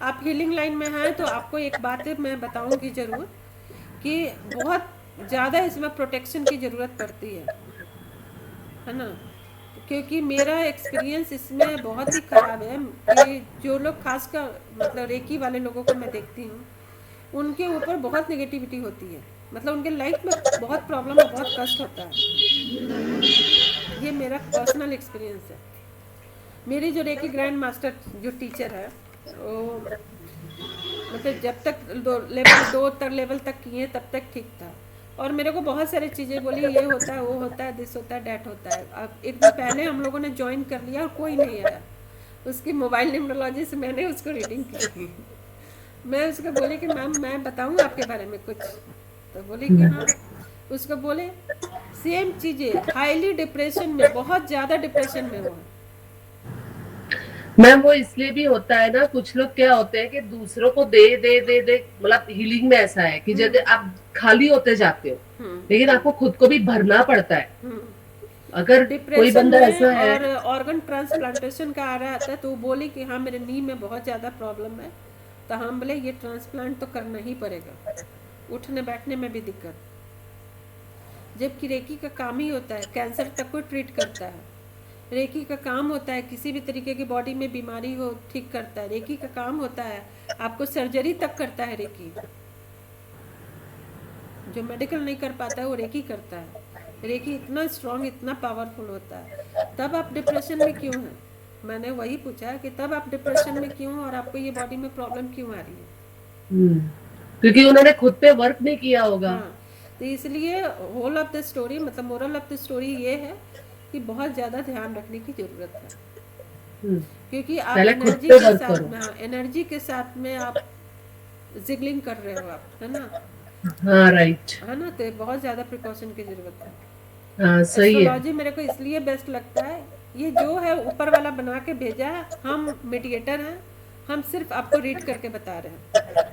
आप हीलिंग लाइन में हैं तो आपको एक बात मैं बताऊंगी जरूर कि बहुत ज़्यादा इसमें प्रोटेक्शन की ज़रूरत पड़ती है ना, क्योंकि मेरा एक्सपीरियंस इसमें बहुत ही ख़राब है कि जो लोग खासकर मतलब रेकी वाले लोगों को मैं देखती हूँ, उनके ऊपर बहुत नेगेटिविटी होती है, मतलब उनके लाइफ में बहुत प्रॉब्लम और बहुत कष्ट होता है। ये मेरा पर्सनल एक्सपीरियंस है। मेरी जो रेकी ग्रैंड मास्टर जो टीचर है, वो मतलब जब तक लेवल 2 तक किए तब तक ठीक था, और मेरे को बहुत सारी चीज़ें बोली, ये होता है, वो होता है, दिस होता है, डैट होता है। अब एक दिन पहले हम लोगों ने ज्वाइन कर लिया और कोई नहीं आया, उसकी मोबाइल न्यूमरोलॉजी से मैंने उसको रीडिंग की। मैं उसको बोली कि मैम मैं बताऊँ आपके बारे में कुछ, तो बोली कि हाँ। उसको बोले सेम चीज़ें, हाईली डिप्रेशन में, बहुत ज़्यादा डिप्रेशन में वो। मैम वो इसलिए भी होता है ना, कुछ लोग क्या होते हैं कि दूसरों को दे दे दे दे, मतलब हीलिंग में ऐसा है कि जब आप खाली होते जाते हो लेकिन आपको खुद को भी भरना पड़ता है। अगर कोई बंदा ऐसा है और ऑर्गन ट्रांसप्लांटेशन का आ रहा था, तो वो बोली कि हाँ मेरे नी में बहुत ज़्यादा प्रॉब्लम है, तो हम बोले ये ट्रांसप्लांट तो करना ही पड़ेगा, उठने बैठने में भी दिक्कत। जबकि रेकी का काम ही होता है कैंसर तक को ट्रीट करता है, रेकी का काम होता है किसी भी तरीके की बॉडी में बीमारी हो ठीक करता है, रेकी का काम होता है आपको सर्जरी तक करता है रेकी। जो मेडिकल नहीं कर पाता है वो रेकी करता है। रेकी इतना स्ट्रॉन्ग, इतना पावरफुल होता है। तब आप डिप्रेशन में क्यों हैं? मैंने वही पूछा कि तब आप डिप्रेशन में क्यों, और आपको ये बॉडी में प्रॉब्लम क्यों आ रही है? क्योंकि उन्होंने खुद पे वर्क नहीं किया होगा। हाँ, तो इसलिए होल ऑफ द स्टोरी, मतलब मोरल ऑफ द स्टोरी ये है कि बहुत ज्यादा ध्यान रखने की जरूरत है, क्योंकि आप एनर्जी के साथ में, एनर्जी के साथ में आप जिगलिंग कर रहे हो आप, है ना। हाँ राइट, है ना, तो बहुत ज्यादा प्रिकॉशन की जरूरत है। हाँ सही है। एस्ट्रोलॉजी मेरे को इसलिए बेस्ट लगता है, ये जो है ऊपर वाला बना के भेजा है, हम मीडिएटर हैं, हम सिर्फ आपको रीड करके बता रहे हैं।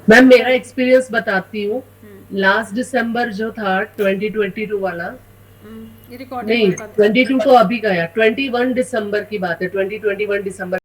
मैम मेरा एक्सपीरियंस बताती हूँ, लास्ट दिसंबर जो था 2022 वाला, ये रिकॉर्डिंग नहीं 22 तो अभी गया, 21 दिसंबर की बात है, 2021 दिसंबर